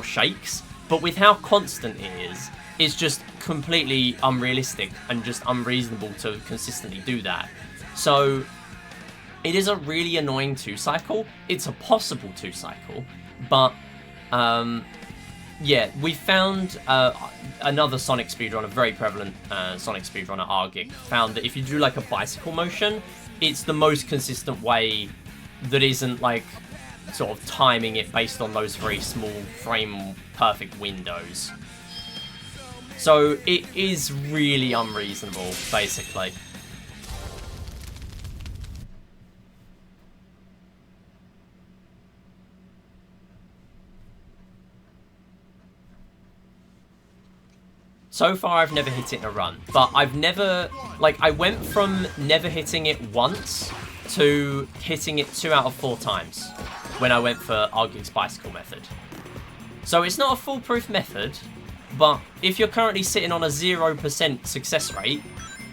shakes. But with how constant it is, it's just completely unrealistic and just unreasonable to consistently do that. So, it is a really annoying 2-cycle. It's a possible 2-cycle, but, yeah, we found another Sonic speedrunner, a very prevalent Sonic speedrunner, Argig, found that if you do like a bicycle motion, it's the most consistent way that isn't like sort of timing it based on those very small frame perfect windows. So it is really unreasonable, basically. So far, I've never hit it in a run, but I've never, like, I went from never hitting it once to hitting it 2 out of 4 times when I went for Argig's bicycle method. So it's not a foolproof method, but if you're currently sitting on a 0% success rate,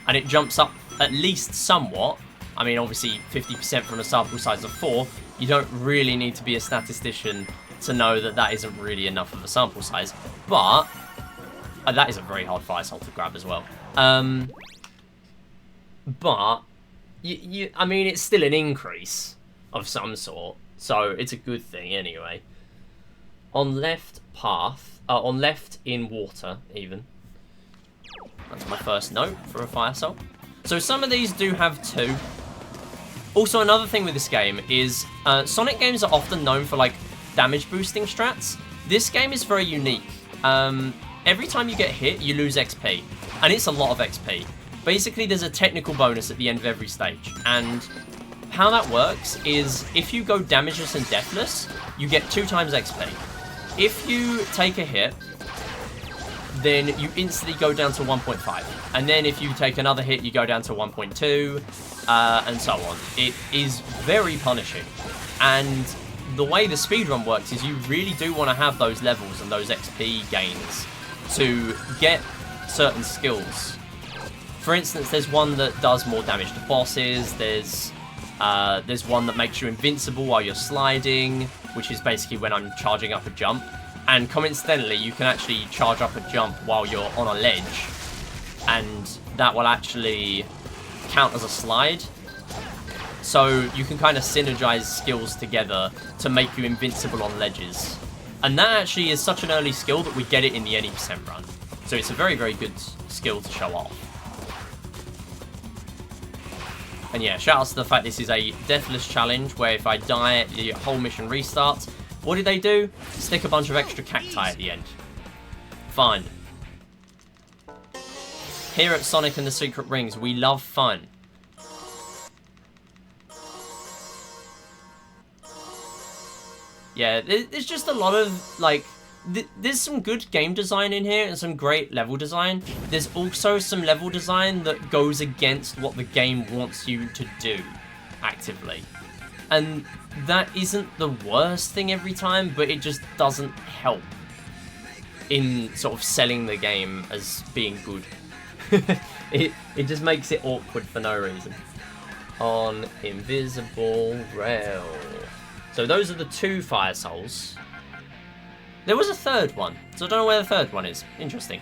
and it jumps up at least somewhat, I mean, obviously 50% from a sample size of 4, you don't really need to be a statistician to know that that isn't really enough of a sample size, but... that is a very hard fire soul to grab as well. But, I mean, it's still an increase of some sort. So, it's a good thing anyway. On left path, on left in water, even. That's my first note for a fire soul. So, some of these do have 2. Also, another thing with this game is, Sonic games are often known for, like, damage boosting strats. This game is very unique. Every time you get hit, you lose XP, and it's a lot of XP. Basically, there's a technical bonus at the end of every stage, and how that works is if you go damageless and deathless, you get 2 times XP. If you take a hit, then you instantly go down to 1.5, and then if you take another hit, you go down to 1.2, and so on. It is very punishing, and the way the speedrun works is you really do want to have those levels and those XP gains to get certain skills. For instance, there's one that does more damage to bosses, there's one that makes you invincible while you're sliding, which is basically when I'm charging up a jump, and coincidentally you can actually charge up a jump while you're on a ledge, and that will actually count as a slide. So you can kind of synergize skills together to make you invincible on ledges. And that actually is such an early skill that we get it in the any % run. So it's a very, very good skill to show off. And yeah, shout out to the fact this is a deathless challenge where if I die, the whole mission restarts. What did they do? Stick a bunch of extra cacti at the end. Fun. Here at Sonic and the Secret Rings, we love fun. Yeah, there's just a lot of, like, there's some good game design in here and some great level design. There's also some level design that goes against what the game wants you to do actively. And that isn't the worst thing every time, but it just doesn't help in sort of selling the game as being good. it just makes it awkward for no reason. On invisible rail. So those are the 2 fire souls. There was a third one, so I don't know where the third one is. Interesting.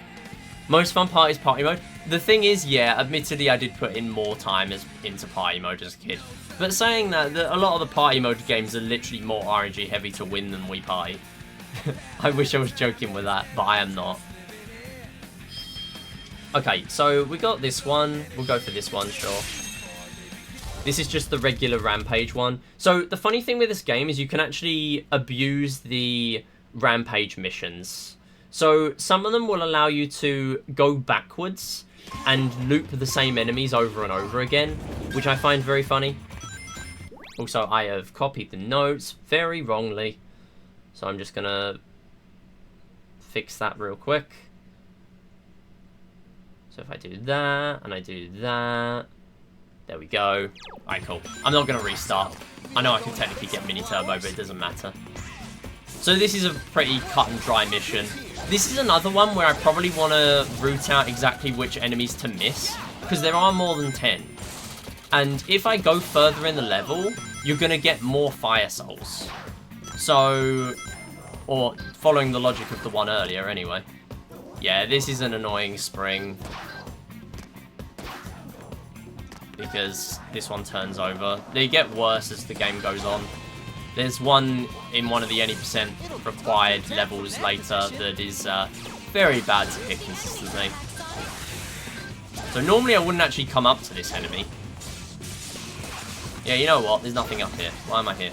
Most fun parties, party mode. The thing is, yeah, admittedly I did put in more time into party mode as a kid. But saying that, a lot of the party mode games are literally more RNG heavy to win than Wii Party. I wish I was joking with that, but I am not. Okay, so we got this one. We'll go for this one, sure. This is just the regular Rampage one. So the funny thing with this game is you can actually abuse the Rampage missions. So some of them will allow you to go backwards and loop the same enemies over and over again, which I find very funny. Also, I have copied the notes very wrongly, so I'm just gonna fix that real quick. So if I do that, and I do that, there we go. Alright, cool. I'm not gonna restart. I know I can technically get mini turbo, but it doesn't matter. So this is a pretty cut and dry mission. This is another one where I probably want to root out exactly which enemies to miss, because there are more than 10. And if I go further in the level, you're going to get more fire souls. So, or following the logic of the one earlier anyway. Yeah, this is an annoying spring. Because this one turns over. They get worse as the game goes on. There's one in one of the any percent required levels later that is very bad to hit consistently. So normally I wouldn't actually come up to this enemy. Yeah, you know what? There's nothing up here. Why am I here?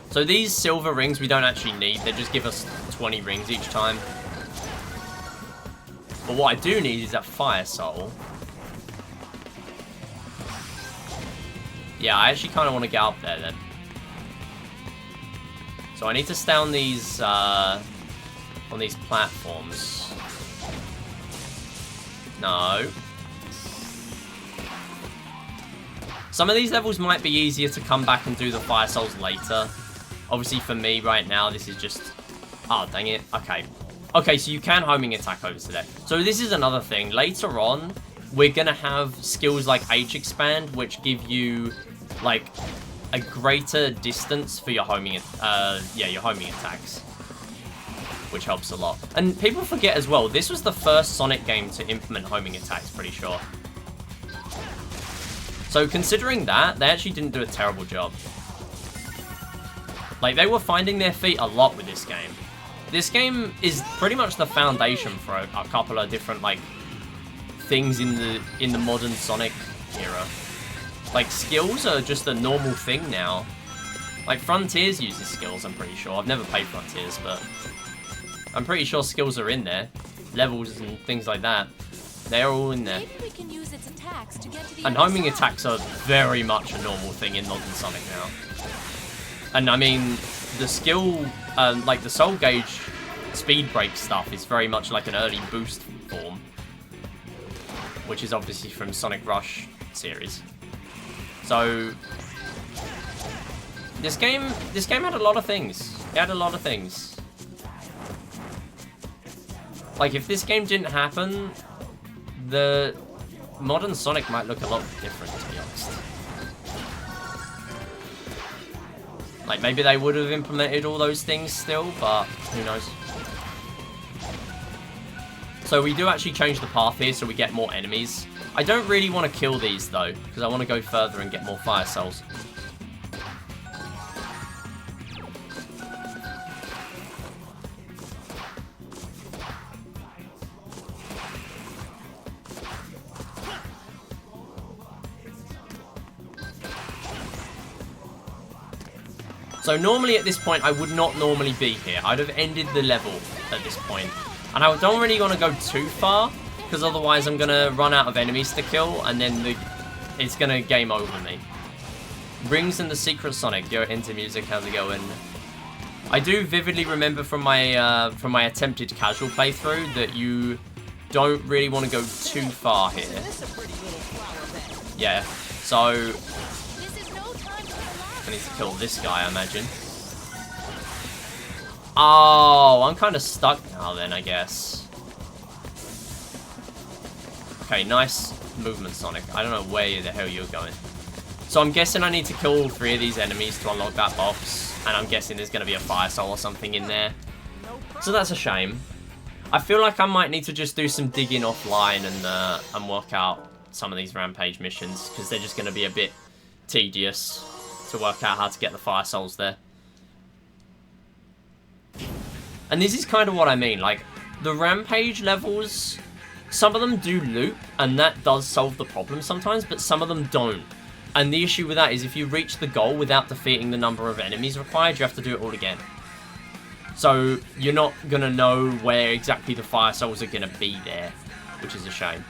So these silver rings we don't actually need. They just give us 20 rings each time. But what I do need is that fire soul. Yeah, I actually kind of want to get up there then. So I need to stay on these platforms. No. Some of these levels might be easier to come back and do the fire souls later. Obviously for me right now, this is just... Oh, dang it. Okay. Okay, so you can homing attack over to there. So this is another thing. Later on, we're going to have skills like Age Expand, which give you, like, a greater distance for your homing, your homing attacks. Which helps a lot. And people forget as well, this was the first Sonic game to implement homing attacks, pretty sure. So considering that, they actually didn't do a terrible job. Like, they were finding their feet a lot with this game. This game is pretty much the foundation for a couple of different, like, things in the modern Sonic era. Like, skills are just a normal thing now. Like, Frontiers uses skills, I'm pretty sure. I've never played Frontiers, but I'm pretty sure skills are in there. Levels and things like that. They're all in there. Maybe we can use its attacks to get to the And other homing side. attacks are very much a normal thing in modern Sonic now. And I mean, the skill, like the Soul Gauge speed break stuff is very much like an early boost form. Which is obviously from Sonic Rush series. So, this game had a lot of things. It had a lot of things. Like, if this game didn't happen, the modern Sonic might look a lot different, to be honest. Like, maybe they would have implemented all those things still, but who knows. So we do actually change the path here so we get more enemies. I don't really want to kill these, though, because I want to go further and get more fire souls. So normally at this point, I would not normally be here. I'd have ended the level at this point. And I don't really want to go too far, because otherwise I'm going to run out of enemies to kill, and then it's going to game over me. Rings and the Secret Sonic. Yo, into music, how's it going? I do vividly remember from my attempted casual playthrough that you don't really want to go too far here. Yeah, so I need to kill this guy, I imagine. Oh, I'm kind of stuck now then, I guess. Okay, nice movement, Sonic. I don't know where the hell you're going. So I'm guessing I need to kill all 3 of these enemies to unlock that box. And I'm guessing there's going to be a fire soul or something in there. So that's a shame. I feel like I might need to just do some digging offline and work out some of these rampage missions. Because they're just going to be a bit tedious to work out how to get the fire souls there. And this is kind of what I mean. Like, the rampage levels, some of them do loop. And that does solve the problem sometimes. But some of them don't. And the issue with that is if you reach the goal without defeating the number of enemies required, you have to do it all again. So you're not going to know where exactly the fire souls are going to be there, which is a shame.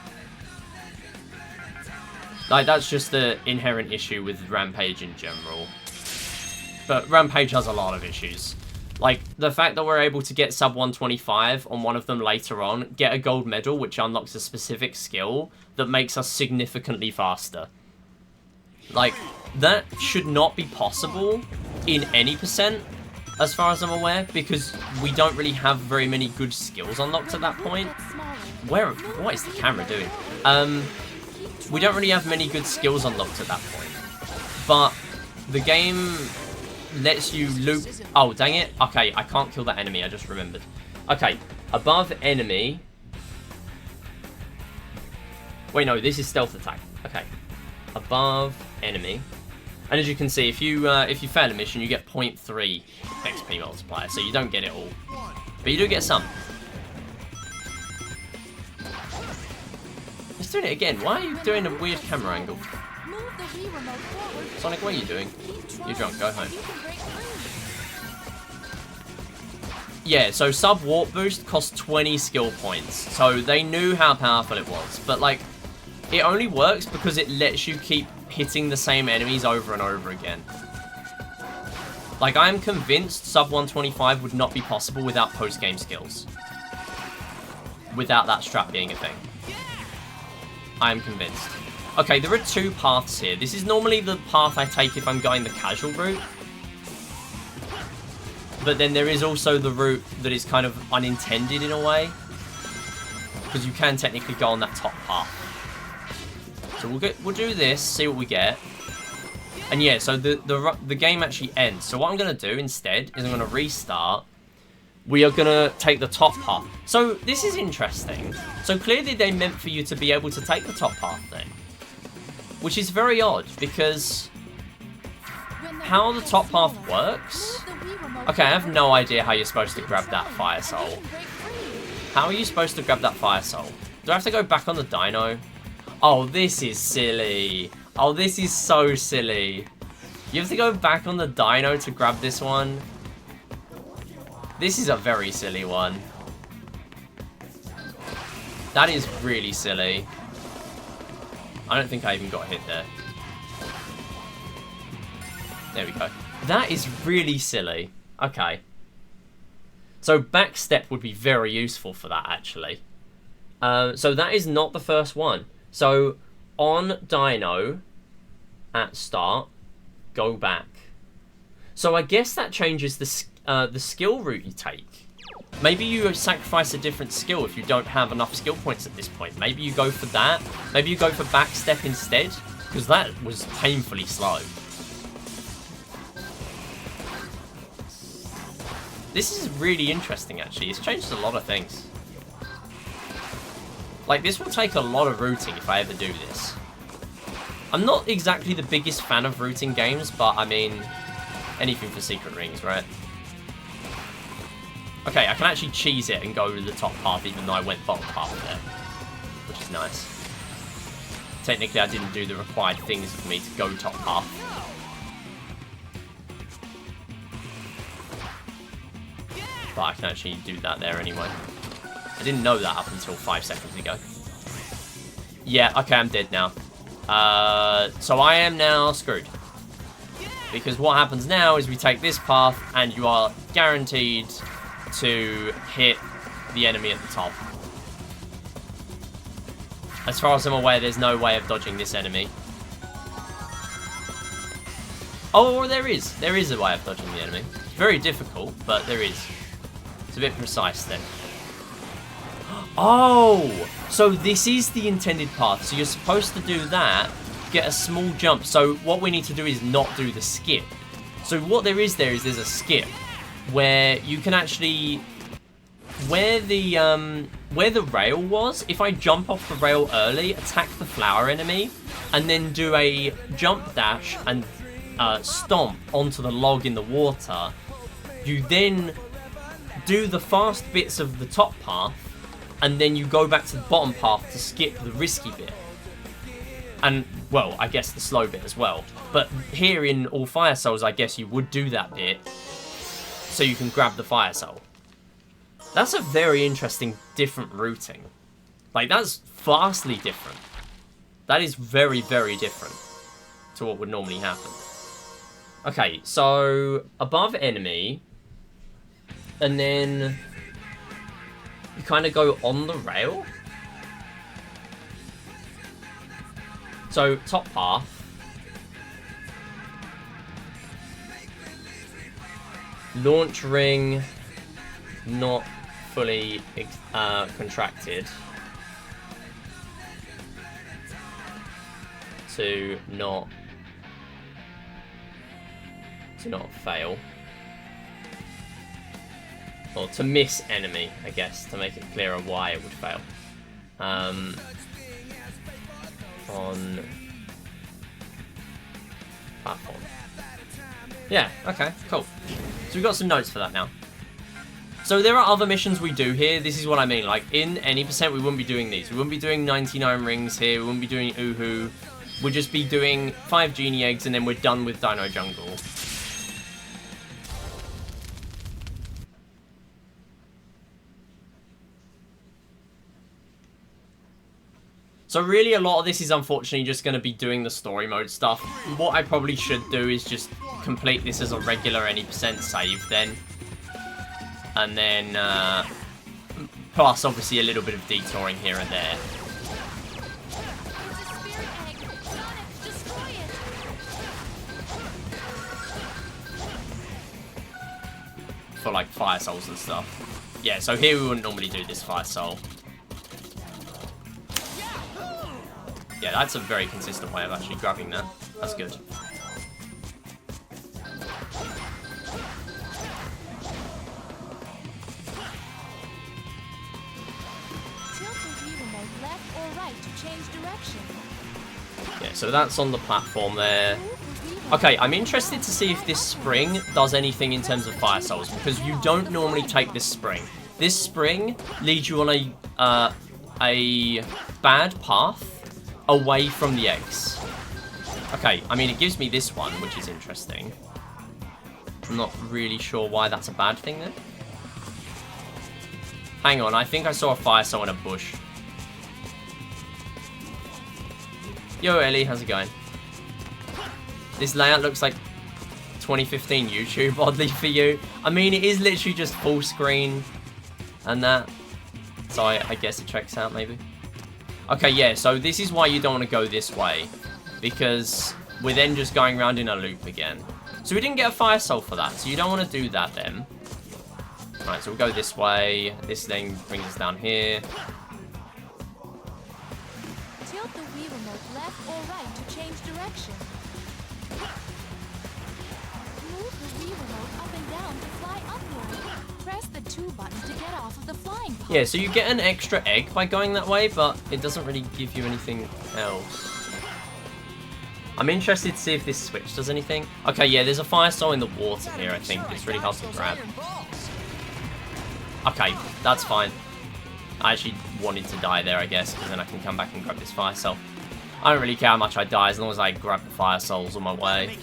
Like, that's just the inherent issue with Rampage in general. But Rampage has a lot of issues. Like, the fact that we're able to get sub 125 on one of them later on, get a gold medal, which unlocks a specific skill that makes us significantly faster. Like, that should not be possible in any percent, as far as I'm aware, because we don't really have very many good skills unlocked at that point. What is the camera doing? We don't really have many good skills unlocked at that point. But the game lets you loop... Oh, dang it. Okay, I can't kill that enemy, I just remembered. Okay, above enemy... Wait, no, this is stealth attack. Okay. Above enemy, and as you can see, if you fail a mission, you get 0.3 XP multiplier, so you don't get it all, but you do get some. It's doing it again. Why are you doing a weird camera angle? Sonic, what are you doing? You're drunk, go home. Yeah, so sub warp boost costs 20 skill points, so they knew how powerful it was, but like, it only works because it lets you keep hitting the same enemies over and over again. Like, I'm convinced sub 125 would not be possible without post-game skills. Without that strap being a thing. I am convinced. Okay, there are 2 paths here. This is normally the path I take if I'm going the casual route. But then there is also the route that is kind of unintended in a way. Because you can technically go on that top path. So we'll do this, see what we get. And yeah, so the game actually ends. So what I'm going to do instead is I'm going to restart. We are going to take the top path. So this is interesting. So clearly they meant for you to be able to take the top path then. Which is very odd because how the top path works... Okay, I have no idea how you're supposed to grab that fire soul. How are you supposed to grab that fire soul? Do I have to go back on the dino? Oh, this is silly. Oh, this is so silly. You have to go back on the dino to grab this one. This is a very silly one. That is really silly. I don't think I even got hit there. There we go. That is really silly. Okay. So back step would be very useful for that, actually. So that is not the first one. So, on Dino, at start, go back. So I guess that changes the skill route you take. Maybe you sacrifice a different skill if you don't have enough skill points at this point. Maybe you go for that. Maybe you go for back step instead, because that was painfully slow. This is really interesting, actually. It's changed a lot of things. Like, this will take a lot of routing if I ever do this. I'm not exactly the biggest fan of routing games, but, I mean, anything for Secret Rings, right? Okay, I can actually cheese it and go to the top path, even though I went bottom path there. Which is nice. Technically, I didn't do the required things for me to go top path. But I can actually do that there anyway. I didn't know that up until 5 seconds ago. Yeah, okay, I'm dead now. So I am now screwed. Because what happens now is we take this path and you are guaranteed to hit the enemy at the top. As far as I'm aware, there's no way of dodging this enemy. Oh, or there is. There is a way of dodging the enemy. It's very difficult, but there is. It's a bit precise then. Oh! So this is the intended path. So you're supposed to do that, get a small jump. So what we need to do is not do the skip. So what there is there's a skip where you can actually... Where the rail was, if I jump off the rail early, attack the flower enemy, and then do a jump dash and stomp onto the log in the water, you then do the fast bits of the top path, and then you go back to the bottom path to skip the risky bit. And, well, I guess the slow bit as well. But here in all Fire Souls, I guess you would do that bit so you can grab the Fire Soul. That's a very interesting, different routing. Like, that's vastly different. That is very, very different to what would normally happen. Okay, so above enemy, and then you kind of go on the rail. So, top path. Launch ring, not fully contracted. To not fail. Or to miss enemy, I guess, to make it clearer why it would fail. On platform. Yeah, okay, cool. So we've got some notes for that now. So there are other missions we do here. This is what I mean. Like, in any percent, we wouldn't be doing these. We wouldn't be doing 99 rings here. We wouldn't be doing Uhu. We'd just be doing 5 genie eggs, and then we're done with Dino Jungle. So really, a lot of this is unfortunately just going to be doing the story mode stuff. What I probably should do is just complete this as a regular any percent save then. And then, plus obviously a little bit of detouring here and there. For like Fire Souls and stuff. Yeah, so here we wouldn't normally do this Fire Soul. Yeah, that's a very consistent way of actually grabbing that. That's good. Yeah, so that's on the platform there. Okay, I'm interested to see if this spring does anything in terms of Fire Souls, because you don't normally take this spring. This spring leads you on a bad path away from the eggs. Okay, I mean, it gives me this one, which is interesting. I'm not really sure why that's a bad thing then. Hang on, I think I saw a Fire Soul in a bush. Yo, Ellie, how's it going? This layout looks like 2015 YouTube, oddly for you. I mean, it is literally just full screen and that. So I guess it checks out, maybe. Okay, yeah, so this is why you don't want to go this way. Because we're then just going around in a loop again. So we didn't get a Fire Soul for that, so you don't want to do that then. Right, so we'll go this way. This thing brings us down here. Tilt the Wii remote left or right to change direction. Move the Wii remote up and down to fly upward. Press the 2 button to get off of the flying pod. Yeah, so you get an extra egg by going that way, but it doesn't really give you anything else. I'm interested to see if this switch does anything. Okay, yeah, there's a Fire Soul in the water here, I think. It's really hard to grab. Okay, that's fine. I actually wanted to die there, I guess, because then I can come back and grab this Fire Soul. I don't really care how much I die, as long as I grab the Fire Souls on my way.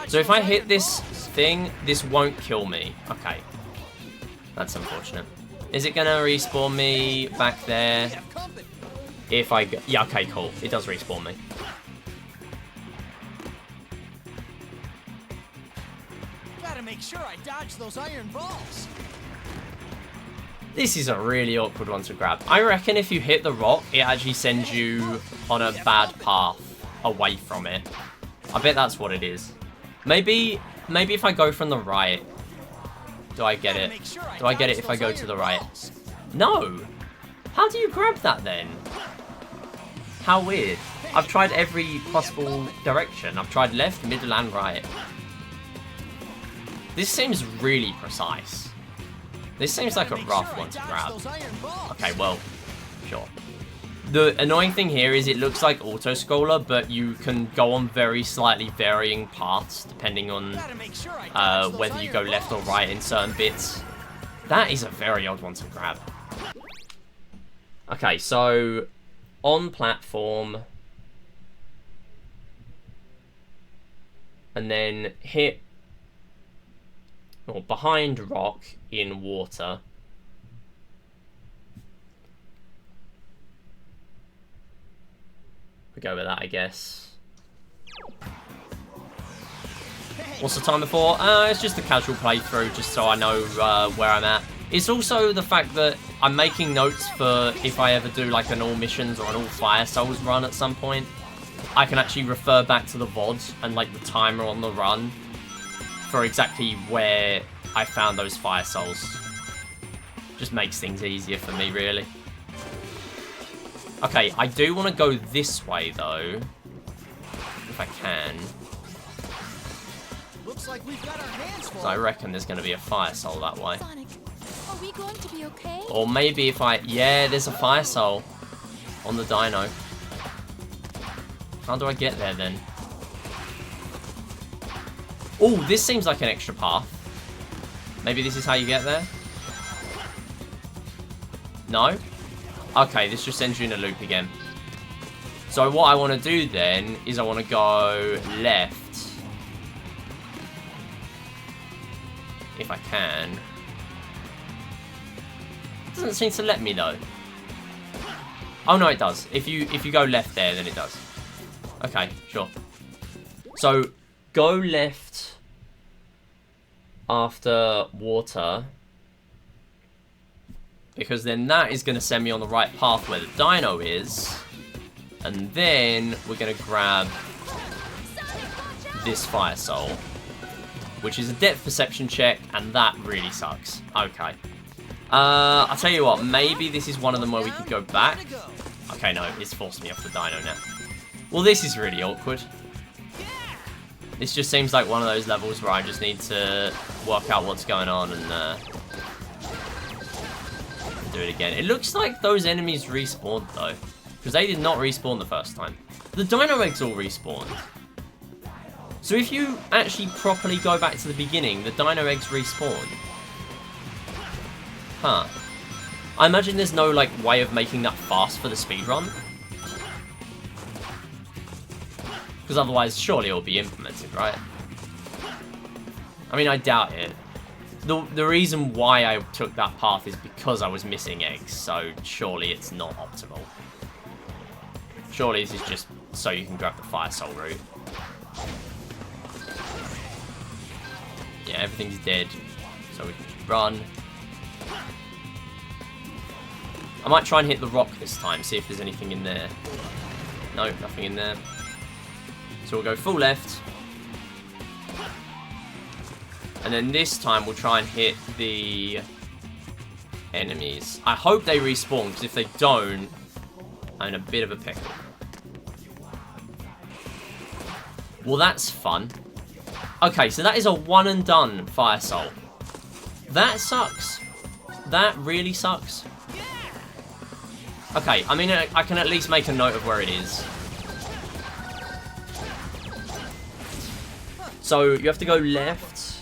So if I hit this thing, this won't kill me. Okay. That's unfortunate. Is it going to respawn me back there? If I go... Yeah, okay, cool. It does respawn me. Gotta make sure I dodge those iron balls. This is a really awkward one to grab. I reckon if you hit the rock, it actually sends you on a bad path away from it. I bet that's what it is. Maybe if I go from the right, do I get it? Do I get it if I go to the right? No! How do you grab that then? How weird. I've tried every possible direction. I've tried left, middle, and right. This seems really precise. This seems like a rough one to grab. Okay, well, sure. The annoying thing here is it looks like auto-scroller, but you can go on very slightly varying paths depending on whether you go left or right in certain bits. That is a very odd one to grab. Okay, so on platform, and then hit, or behind rock in water. We go with that, I guess. What's the time before? It's just a casual playthrough, just so I know where I'm at. It's also the fact that I'm making notes for if I ever do like an all missions or an all Fire Souls run at some point. I can actually refer back to the VODs and like the timer on the run for exactly where I found those Fire Souls. Just makes things easier for me, really. Okay, I do want to go this way though, if I can. Looks like we've got our hands full. So I reckon there's going to be a Fire Soul that way. Sonic, are we going to be okay? Or maybe if I... Yeah, there's a Fire Soul on the dino. How do I get there then? Oh, this seems like an extra path. Maybe this is how you get there? No? Okay, this just sends you in a loop again. So what I want to do then is I want to go left. If I can. It doesn't seem to let me though. Oh no, it does. If you go left there, then it does. Okay, sure. So go left after water, because then that is going to send me on the right path where the dino is, and then we're going to grab this Fire Soul, which is a depth perception check, and that really sucks. Okay. I'll tell you what, maybe this is one of them where we could go back. Okay, no, it's forced me off the dino now. Well, this is really awkward. This just seems like one of those levels where I just need to work out what's going on and do it again. It looks like those enemies respawned though, because they did not respawn the first time. The dino eggs all respawned. So if you actually properly go back to the beginning, the dino eggs respawn. Huh. I imagine there's no like way of making that fast for the speedrun. Because otherwise, surely it will be implemented, right? I mean, I doubt it. The reason why I took that path is because I was missing eggs, so surely it's not optimal. Surely this is just so you can grab the Fire Soul route. Yeah, everything's dead, so we can just run. I might try and hit the rock this time, see if there's anything in there. No, nothing in there. So we'll go full left. And then this time we'll try and hit the enemies. I hope they respawn, because if they don't, I'm in a bit of a pickle. Well, that's fun. Okay, so that is a one and done Fire Soul. That sucks. That really sucks. Okay, I mean, I can at least make a note of where it is. So, you have to go left.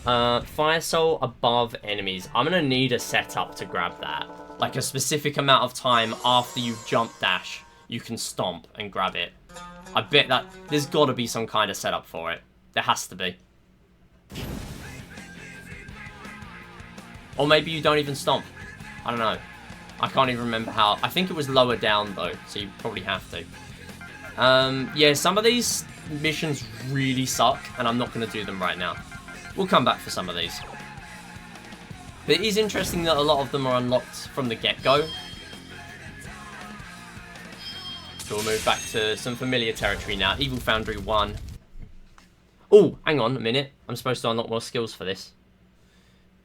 Fire Soul above enemies. I'm going to need a setup to grab that. Like a specific amount of time after you jump dash, you can stomp and grab it. I bet that there's got to be some kind of setup for it. There has to be. Or maybe you don't even stomp. I don't know. I can't even remember how. I think it was lower down, though, so you probably have to. Yeah, some of these missions really suck, and I'm not going to do them right now. We'll come back for some of these. But it is interesting that a lot of them are unlocked from the get-go. So we'll move back to some familiar territory now. Evil Foundry 1. Oh, hang on a minute. I'm supposed to unlock more skills for this.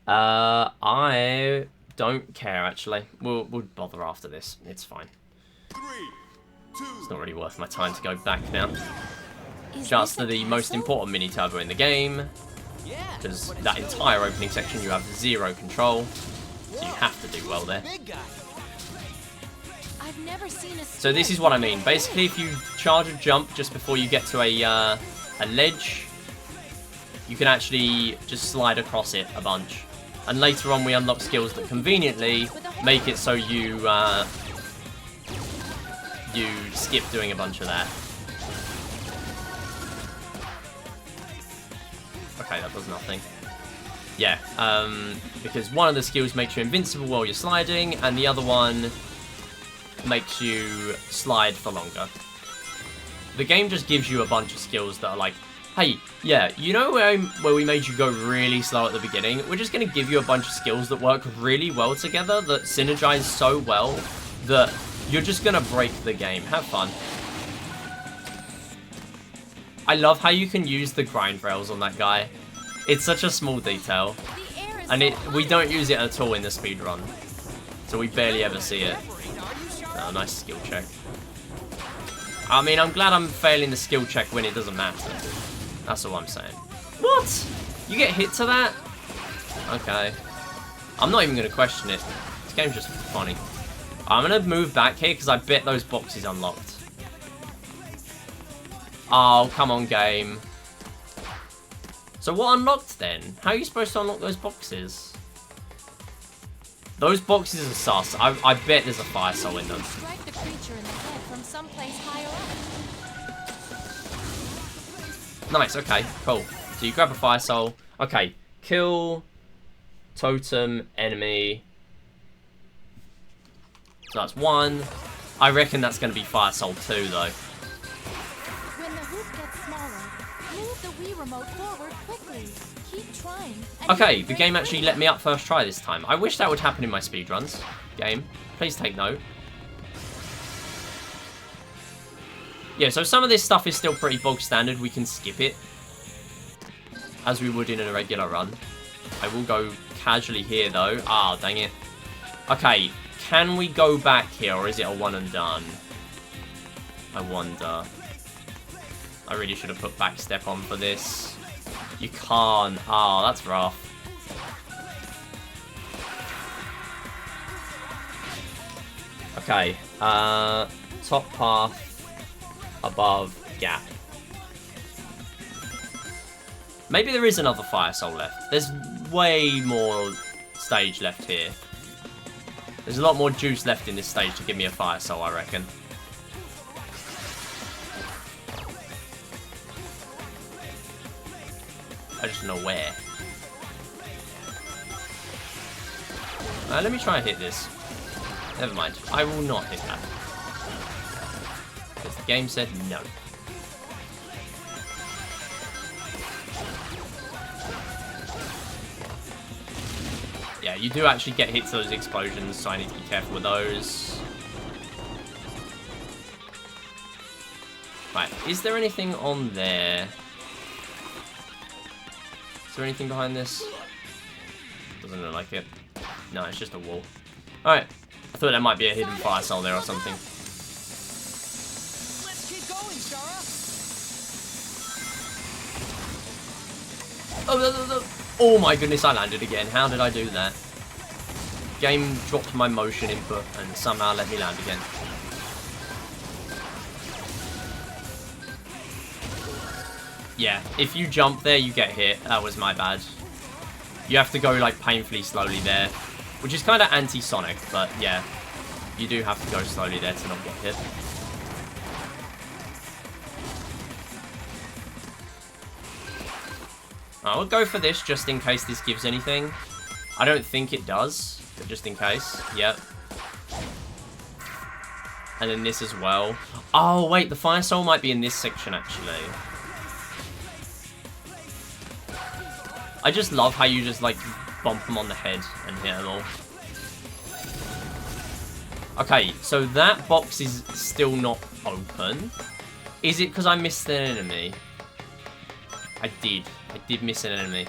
I don't care, actually. We'll bother after this. It's fine. It's not really worth my time to go back now. Just to the most important mini-turbo in the game. Because that entire opening section you have 0 control. So you have to do well there. So this is what I mean. Basically, if you charge a jump just before you get to a ledge, you can actually just slide across it a bunch. And later on we unlock skills that conveniently make it so you skip doing a bunch of that. Okay, that does nothing. Yeah, because one of the skills makes you invincible while you're sliding, and the other one makes you slide for longer. The game just gives you a bunch of skills that are like, hey, yeah, you know where we made you go really slow at the beginning? We're just going to give you a bunch of skills that work really well together, that synergize so well, that you're just going to break the game. Have fun. I love how you can use the grind rails on that guy. It's such a small detail. And we don't use it at all in the speedrun. So we barely ever see it. Oh, nice skill check. I mean, I'm glad I'm failing the skill check when it doesn't matter. That's all I'm saying. What? You get hit to that? Okay. I'm not even going to question it. This game's just funny. I'm going to move back here because I bet those boxes unlocked. Oh, come on, game. So what unlocked then? How are you supposed to unlock those boxes? Those boxes are sus. I bet there's a fire soul in them. Strike the creature in the head from someplace higher up. Nice, okay, cool. So you grab a fire soul. Okay, kill, totem, enemy. So that's 1. I reckon that's going to be fire soul 2, though. When the hoop gets smaller, move the Wii remote forward quickly. Keep trying. Okay, the game actually let me up first try this time. I wish that would happen in my speedruns. Game, please take note. Yeah, so some of this stuff is still pretty bog standard. We can skip it, as we would in a regular run. I will go casually here, though. Ah, dang it. Okay, can we go back here, or is it a one and done? I wonder. I really should have put backstep on for this. You can't. Ah, that's rough. Okay, top path. Above gap. Maybe there is another fire soul left. There's way more stage left here. There's a lot more juice left in this stage to give me a fire soul, I reckon. I just don't know where. Let me try and hit this. Never mind. I will not hit that. Because the game said no. Yeah, you do actually get hit to those explosions, so I need to be careful with those. Right, is there anything on there? Is there anything behind this? Doesn't look like it. No, it's just a wall. Alright, I thought there might be a hidden fire soul there or something. Oh my goodness, I landed again. How did I do that? Game dropped my motion input and somehow let me land again. Yeah, if you jump there, you get hit. That was my bad. You have to go like painfully slowly there, which is kind of anti-Sonic, but yeah, you do have to go slowly there to not get hit. I'll go for this just in case this gives anything. I don't think it does, but just in case. Yep. And then this as well. Oh, wait, the Fire Soul might be in this section, actually. I just love how you just, like, bump them on the head and hit them all. Okay, so that box is still not open. Is it because I missed an enemy? I did miss an enemy.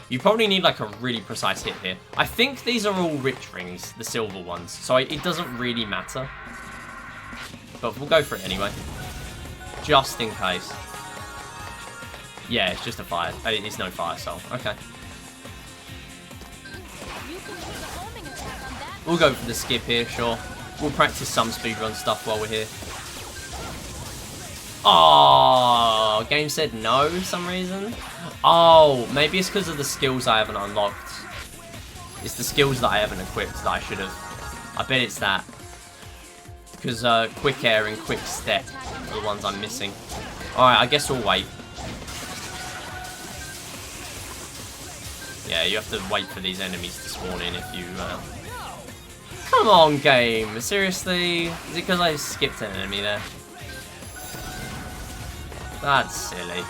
You probably need like a really precise hit here. I think these are all rich rings, the silver ones, so it doesn't really matter. But we'll go for it anyway. Just in case. Yeah, it's just a fire. It's no fire soul. Okay. We'll go for the skip here, sure. We'll practice some speedrun stuff while we're here. Oh, game said no for some reason. Oh, maybe it's because of the skills I haven't unlocked. It's the skills that I haven't equipped that I should have. I bet it's that. Because quick air and quick step are the ones I'm missing. Alright, I guess we'll wait. Yeah, you have to wait for these enemies to spawn in if you... Come on, game. Seriously? Is it because I skipped an enemy there? That's silly.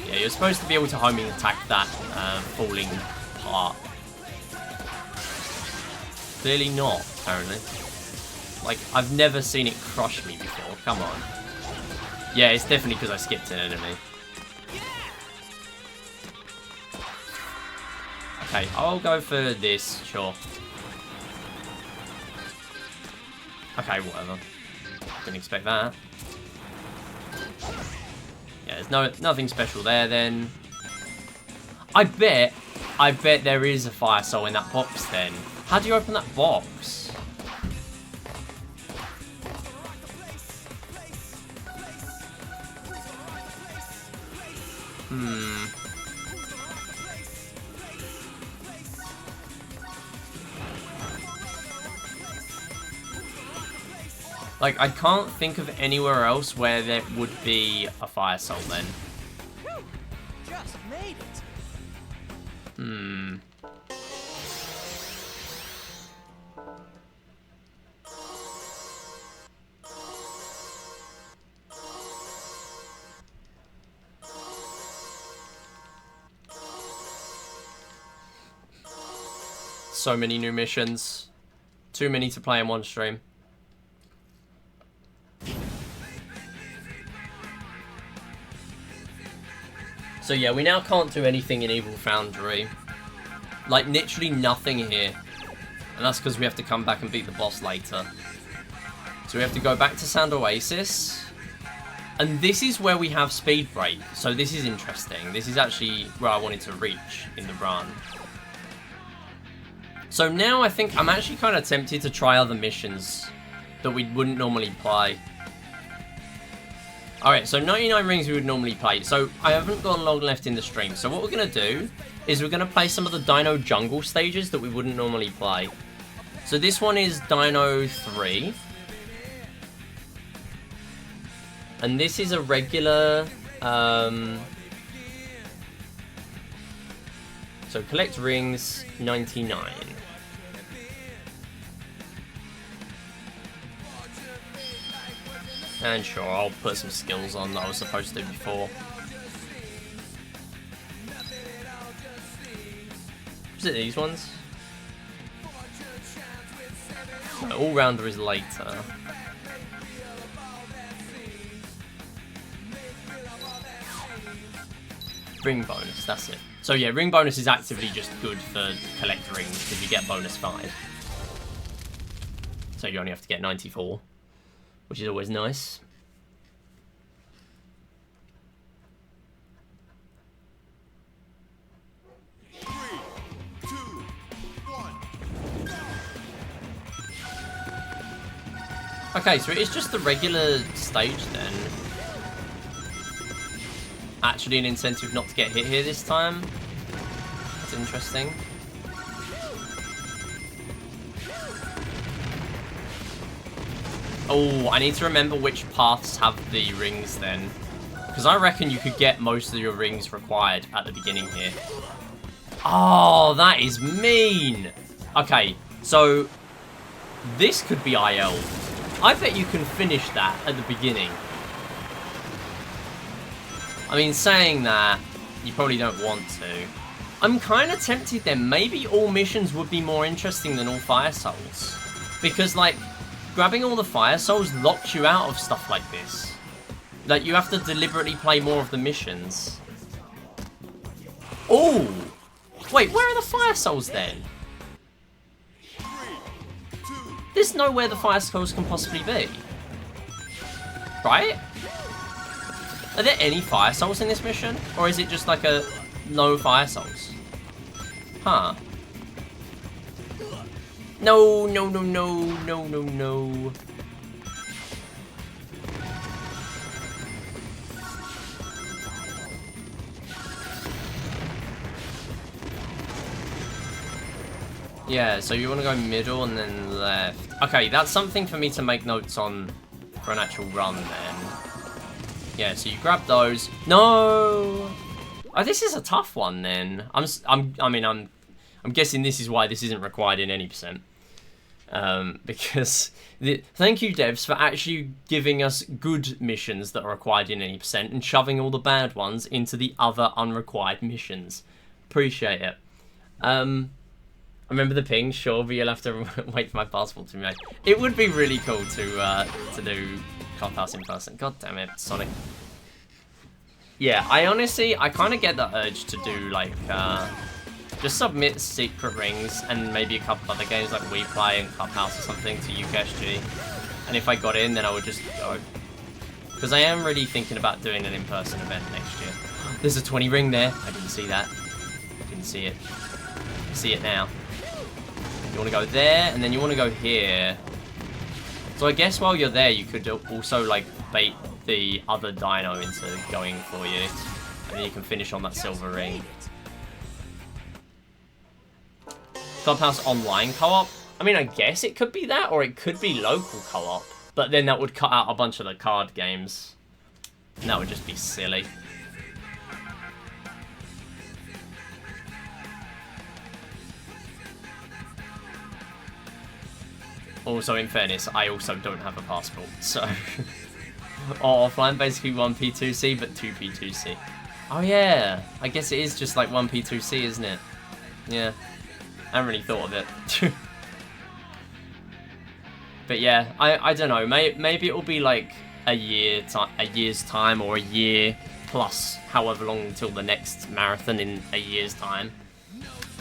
Yeah, you're supposed to be able to homing attack that falling part. Clearly not, apparently. Like, I've never seen it crush me before. Come on. Yeah, it's definitely because I skipped an enemy. Okay, I'll go for this, sure. Okay, whatever. Didn't expect that. Yeah, there's nothing special there then. I bet there is a fire soul in that box then. How do you open that box? Like, I can't think of anywhere else where there would be a fire soul then. Just made it. So many new missions. Too many to play in one stream. So yeah, we now can't do anything in Evil Foundry. Like, literally nothing here. And that's because we have to come back and beat the boss later. So we have to go back to Sand Oasis. And this is where we have Speed Break. So this is interesting. This is actually where I wanted to reach in the run. So now I think I'm actually kind of tempted to try other missions that we wouldn't normally play. Alright, so 99 rings we would normally play. So I haven't got long left in the stream. So what we're going to do is we're going to play some of the Dino Jungle stages that we wouldn't normally play. So this one is Dino 3. And this is a regular... So collect rings 99. And sure, I'll put some skills on that I was supposed to do before. Was it these ones? No, all-rounder is later. Ring bonus, that's it. So yeah, ring bonus is actively just good for collect rings because you get bonus 5. So you only have to get 94. Which is always nice. Three, two, one. Okay, so it's just the regular stage then. Actually an incentive not to get hit here this time. That's interesting. Oh, I need to remember which paths have the rings then. Because I reckon you could get most of your rings required at the beginning here. Oh, that is mean. Okay, so this could be IL. I bet you can finish that at the beginning. I mean, saying that, you probably don't want to. I'm kind of tempted then. Maybe all missions would be more interesting than all Fire Souls. Because, like, grabbing all the Fire Souls locks you out of stuff like this. Like, you have to deliberately play more of the missions. Oh! Wait, where are the Fire Souls then? There's nowhere the Fire Souls can possibly be. Right? Are there any Fire Souls in this mission? Or is it just like a no Fire Souls? Huh. No, no, no, no, no, no, no. Yeah, so you want to go middle and then left. Okay, that's something for me to make notes on for an actual run then. Yeah, so you grab those. No! Oh, this is a tough one then. I'm guessing this is why this isn't required in any percent. Because thank you devs for actually giving us good missions that are required in any percent and shoving all the bad ones into the other unrequired missions. Appreciate it. I remember the ping, sure, but you'll have to wait for my passport to be made. It would be really cool to do Clubhouse in person. God damn it, Sonic. Yeah, I kind of get the urge to do, like, just submit Secret Rings and maybe a couple other games like We Play and Clubhouse or something to UKSG. And if I got in, then I would just go. Because I am really thinking about doing an in-person event next year. There's a 20 ring there. I didn't see that. I didn't see it. I see it now. You want to go there, and then you want to go here. So I guess while you're there, you could also, like, bait the other dino into going for you. And then you can finish on that silver ring. Clubhouse online co-op? I mean, I guess it could be that, or it could be local co-op. But then that would cut out a bunch of the card games. And that would just be silly. Also, in fairness, I also don't have a passport, so... Or offline, basically 1P2C, but 2P2C. Oh yeah, I guess it is just like 1P2C, isn't it? Yeah, I haven't really thought of it. But yeah, I don't know, maybe it'll be like a year's time, or a year plus however long until the next marathon in a year's time.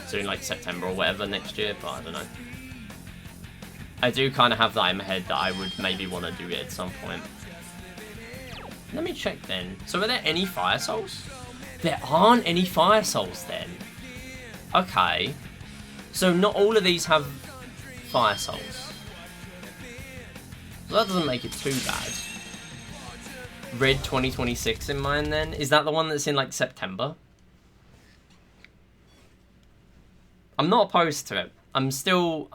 So in like September or whatever next year, but I don't know. I do kind of have that in my head that I would maybe want to do it at some point. Let me check then. So are there any Fire Souls? There aren't any Fire Souls then. Okay. So not all of these have Fire Souls. So that doesn't make it too bad. Red 2026 in mine then? Is that the one that's in like September? I'm not opposed to it. I'm still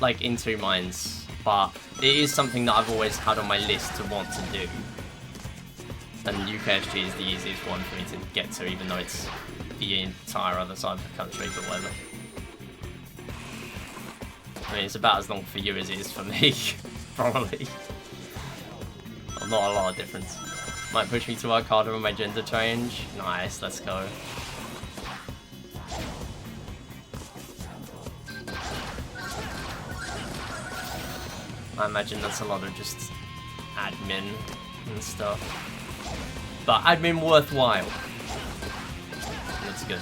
like in two minds, but it is something that I've always had on my list to want to do. And UKSG is the easiest one for me to get to, even though it's the entire other side of the country, but whatever. I mean, it's about as long for you as it is for me, probably. Not a lot of difference. Might push me to Arcada with my gender change. Nice, let's go. I imagine that's a lot of just admin and stuff. But admin worthwhile. That's good.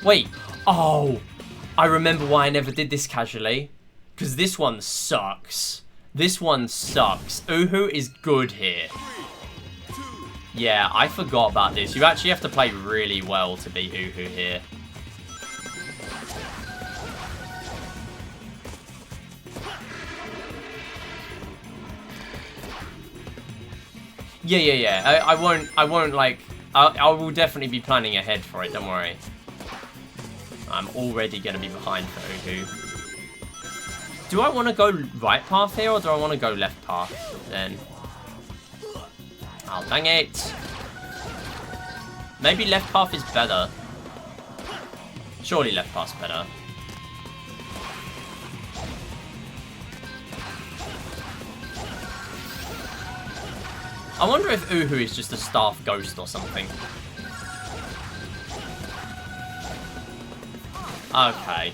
Wait. Oh! I remember why I never did this casually. Because this one sucks. This one sucks. Uhu is good here. Yeah, I forgot about this. You actually have to play really well to beat Uhu here. Yeah. I won't like, I will definitely be planning ahead for it, don't worry. I'm already going to be behind for Uhu. Do I want to go right path here, or do I want to go left path then? Oh, dang it. Maybe left path is better. Surely left path's better. I wonder if Uhu is just a staff ghost or something. Okay.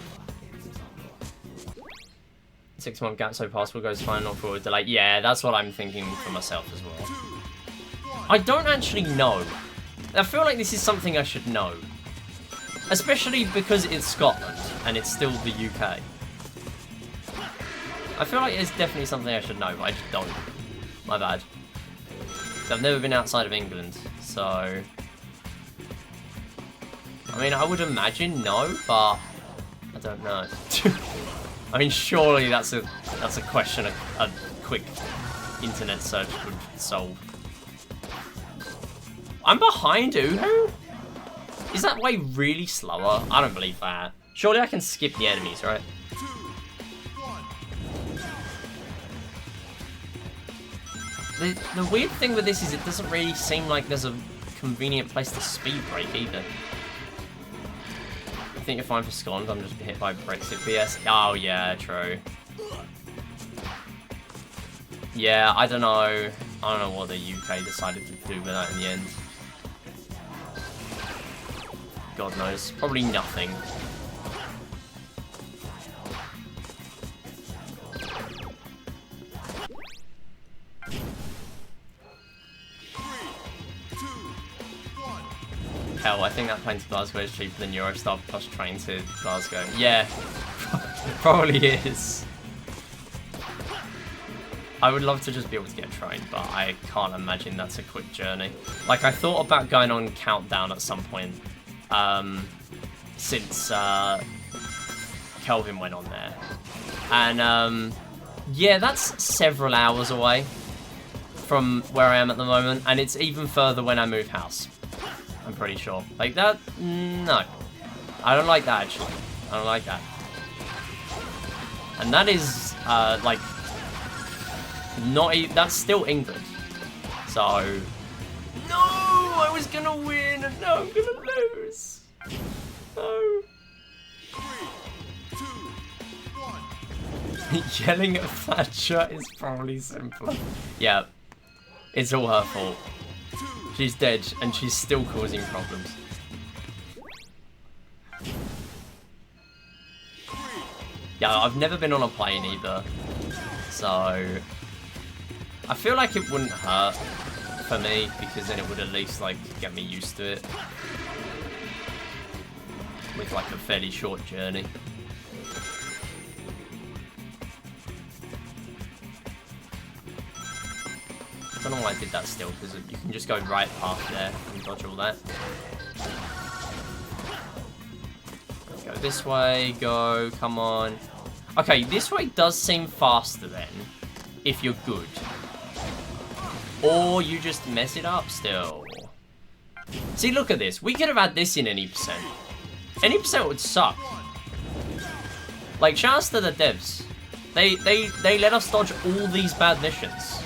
6-month gap so possible goes fine, not forward delay. Yeah, that's what I'm thinking for myself as well. I don't actually know. I feel like this is something I should know. Especially because it's Scotland and it's still the UK. I feel like it's definitely something I should know, but I just don't. My bad. I've never been outside of England, so... I mean, I would imagine no, but I don't know. I mean, surely that's a question a quick internet search would solve. I'm behind Uhu? Is that way really slower? I don't believe that. Surely I can skip the enemies, right? The weird thing with this is it doesn't really seem like there's a convenient place to speed break either. I think you're fine for Scotland, I'm just hit by Brexit BS. Oh yeah, true. Yeah, I don't know what the UK decided to do with that in the end. God knows. Probably nothing. Hell, I think that plane to Glasgow is cheaper than Eurostar plus train to Glasgow. Yeah, probably is. I would love to just be able to get a train, but I can't imagine that's a quick journey. Like, I thought about going on Countdown at some point, since Kelvin went on there. And, yeah, that's several hours away from where I am at the moment, and it's even further when I move house. I'm pretty sure. Like that? No. I don't like that, actually. I don't like that. And that is, like, not even... That's still England. So... No! I was gonna win, and now I'm gonna lose. No. 3, 2, 1. Yelling at Thatcher is probably simpler. Yeah. It's all her fault. She's dead, and she's still causing problems. Yeah, I've never been on a plane either. So... I feel like it wouldn't hurt for me, because then it would at least, like, get me used to it. With, like, a fairly short journey. I don't know why I did that still, because you can just go right past there and dodge all that. Go this way, go, come on. Okay, this way does seem faster then, if you're good. Or you just mess it up still. See, look at this. We could have had this in any percent. Any percent would suck. Like, shouts to the devs. They let us dodge all these bad missions.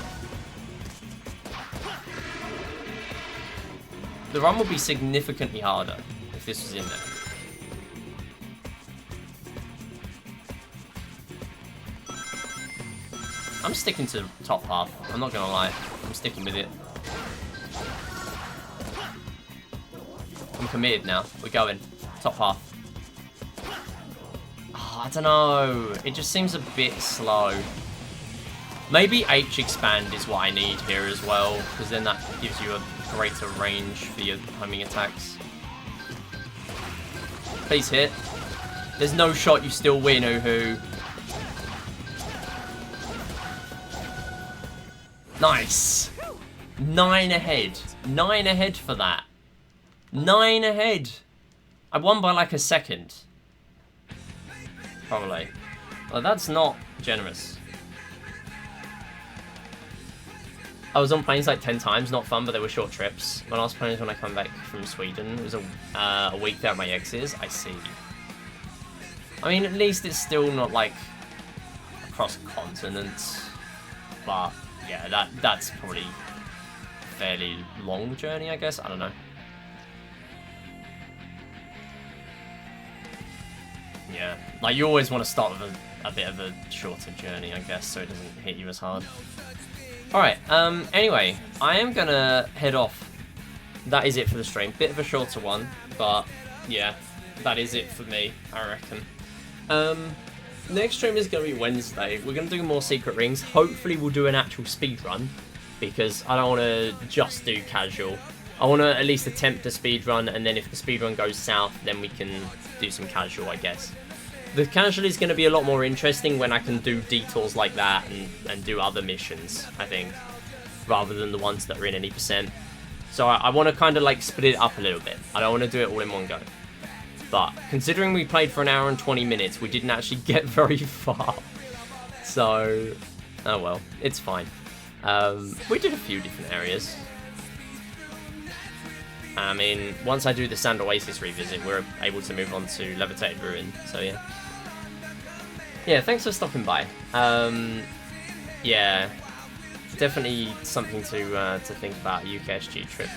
The run would be significantly harder if this was in there. I'm sticking to the top half. I'm not gonna lie. I'm sticking with it. I'm committed now. We're going. Top half. Oh, I don't know. It just seems a bit slow. Maybe H expand is what I need here as well, because then that gives you a greater range for your homing attacks. Please hit. There's no shot you still win, Uhu. Nice. 9 ahead. 9 ahead for that. 9 ahead. I won by like a second. Probably. Well, that's not generous. I was on planes like 10 times, not fun, but they were short trips. My last plane is when I come back from Sweden. It was a week there at my ex's. I see. I mean, at least it's still not like cross continents. But yeah, that's probably a fairly long journey, I guess. I don't know. Yeah, like you always want to start with a bit of a shorter journey, I guess, so it doesn't hit you as hard. Alright, anyway, I am gonna head off. That is it for the stream. Bit of a shorter one, but yeah, that is it for me, I reckon. Next stream is gonna be Wednesday. We're gonna do more secret rings. Hopefully we'll do an actual speed run, because I don't want to just do casual. I want to at least attempt a speed run, and then if the speed run goes south, then we can do some casual, I guess. The casual is going to be a lot more interesting when I can do detours like that and do other missions, I think, rather than the ones that are in any percent. So I want to kind of like split it up a little bit. I don't want to do it all in one go. But considering we played for an hour and 20 minutes, we didn't actually get very far. So, oh well, it's fine. We did a few different areas. I mean, once I do the Sand Oasis revisit, we're able to move on to Levitated Ruin, so yeah. Yeah, thanks for stopping by. Yeah, definitely something to think about, a UKSG trip.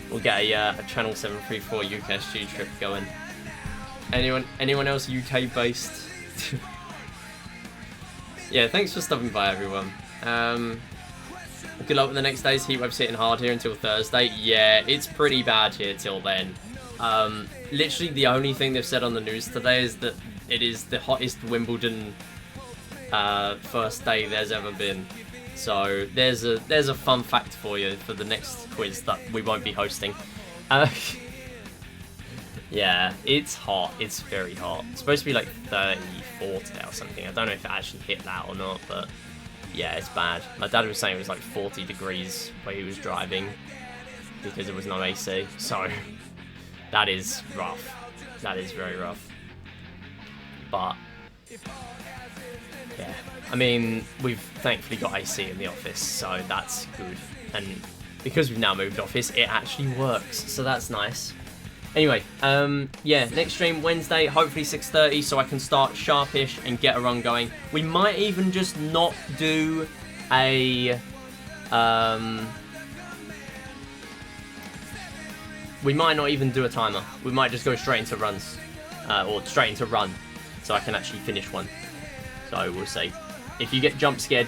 We'll get a Channel 734 UKSG trip going. Anyone else UK based? Yeah, thanks for stopping by, everyone. Good luck with the next day's heatwave hitting hard here until Thursday. Yeah, it's pretty bad here till then. Literally the only thing they've said on the news today is that it is the hottest Wimbledon first day there's ever been. So there's a fun fact for you for the next quiz that we won't be hosting. Yeah, it's hot. It's very hot. It's supposed to be like 34 today or something. I don't know if it actually hit that or not, but yeah, it's bad. My dad was saying it was like 40 degrees where he was driving because there was no AC. So that is rough. That is very rough. But yeah, I mean, we've thankfully got AC in the office, so that's good. And because we've now moved office, it actually works, so that's nice. Anyway, yeah, next stream Wednesday, hopefully 6:30, so I can start sharpish and get a run going. We might even just not do a, we might not even do a timer. We might just go straight into runs, or straight into run, so I can actually finish one. So we'll see. If you get jump scared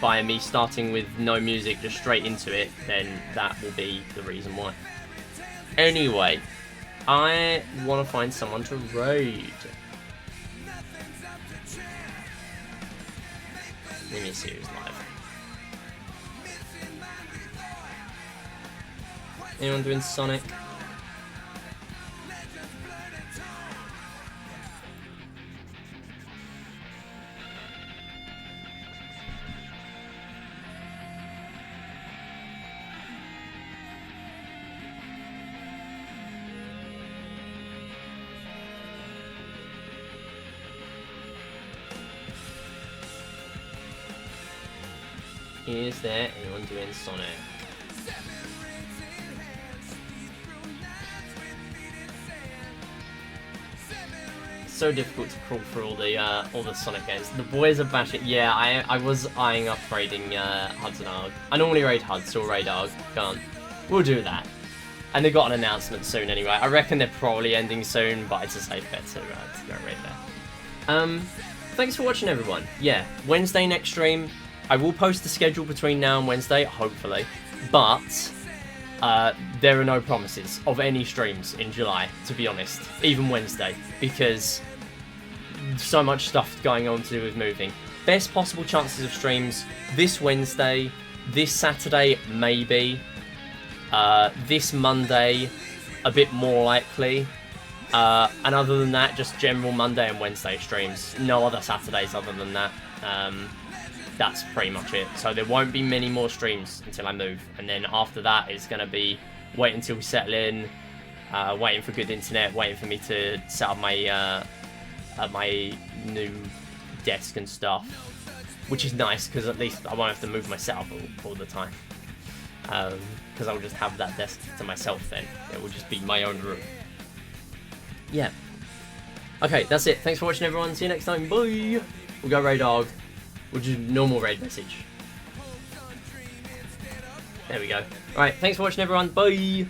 by me starting with no music, just straight into it, then that will be the reason why. Anyway, I want to find someone to raid. Let me see who's live. Anyone doing Sonic? Is there anyone doing Sonic? So difficult to crawl through all the Sonic games. The boys are bashing. Yeah, I was eyeing up raiding Hudson Arg. I normally raid Hud, so we'll raid Arg. Can't. We'll do that. And they've got an announcement soon anyway. I reckon they're probably ending soon, but it's a safe bet to go raid there. Thanks for watching, everyone. Yeah, Wednesday next stream. I will post the schedule between now and Wednesday, hopefully, but there are no promises of any streams in July, to be honest, even Wednesday, because so much stuff going on to do with moving. Best possible chances of streams this Wednesday, this Saturday, maybe, this Monday, a bit more likely, and other than that, just general Monday and Wednesday streams. No other Saturdays other than that. That's pretty much it. So there won't be many more streams until I move. And then after that, it's going to be wait until we settle in, waiting for good internet, waiting for me to set up my my new desk and stuff. Which is nice, because at least I won't have to move my setup all the time. Because I'll just have that desk to myself then. It will just be my own room. Yeah. Okay, that's it. Thanks for watching, everyone. See you next time. Bye! We'll go raid Arg. We'll do normal raid message. There we go. Alright, thanks for watching everyone. Bye!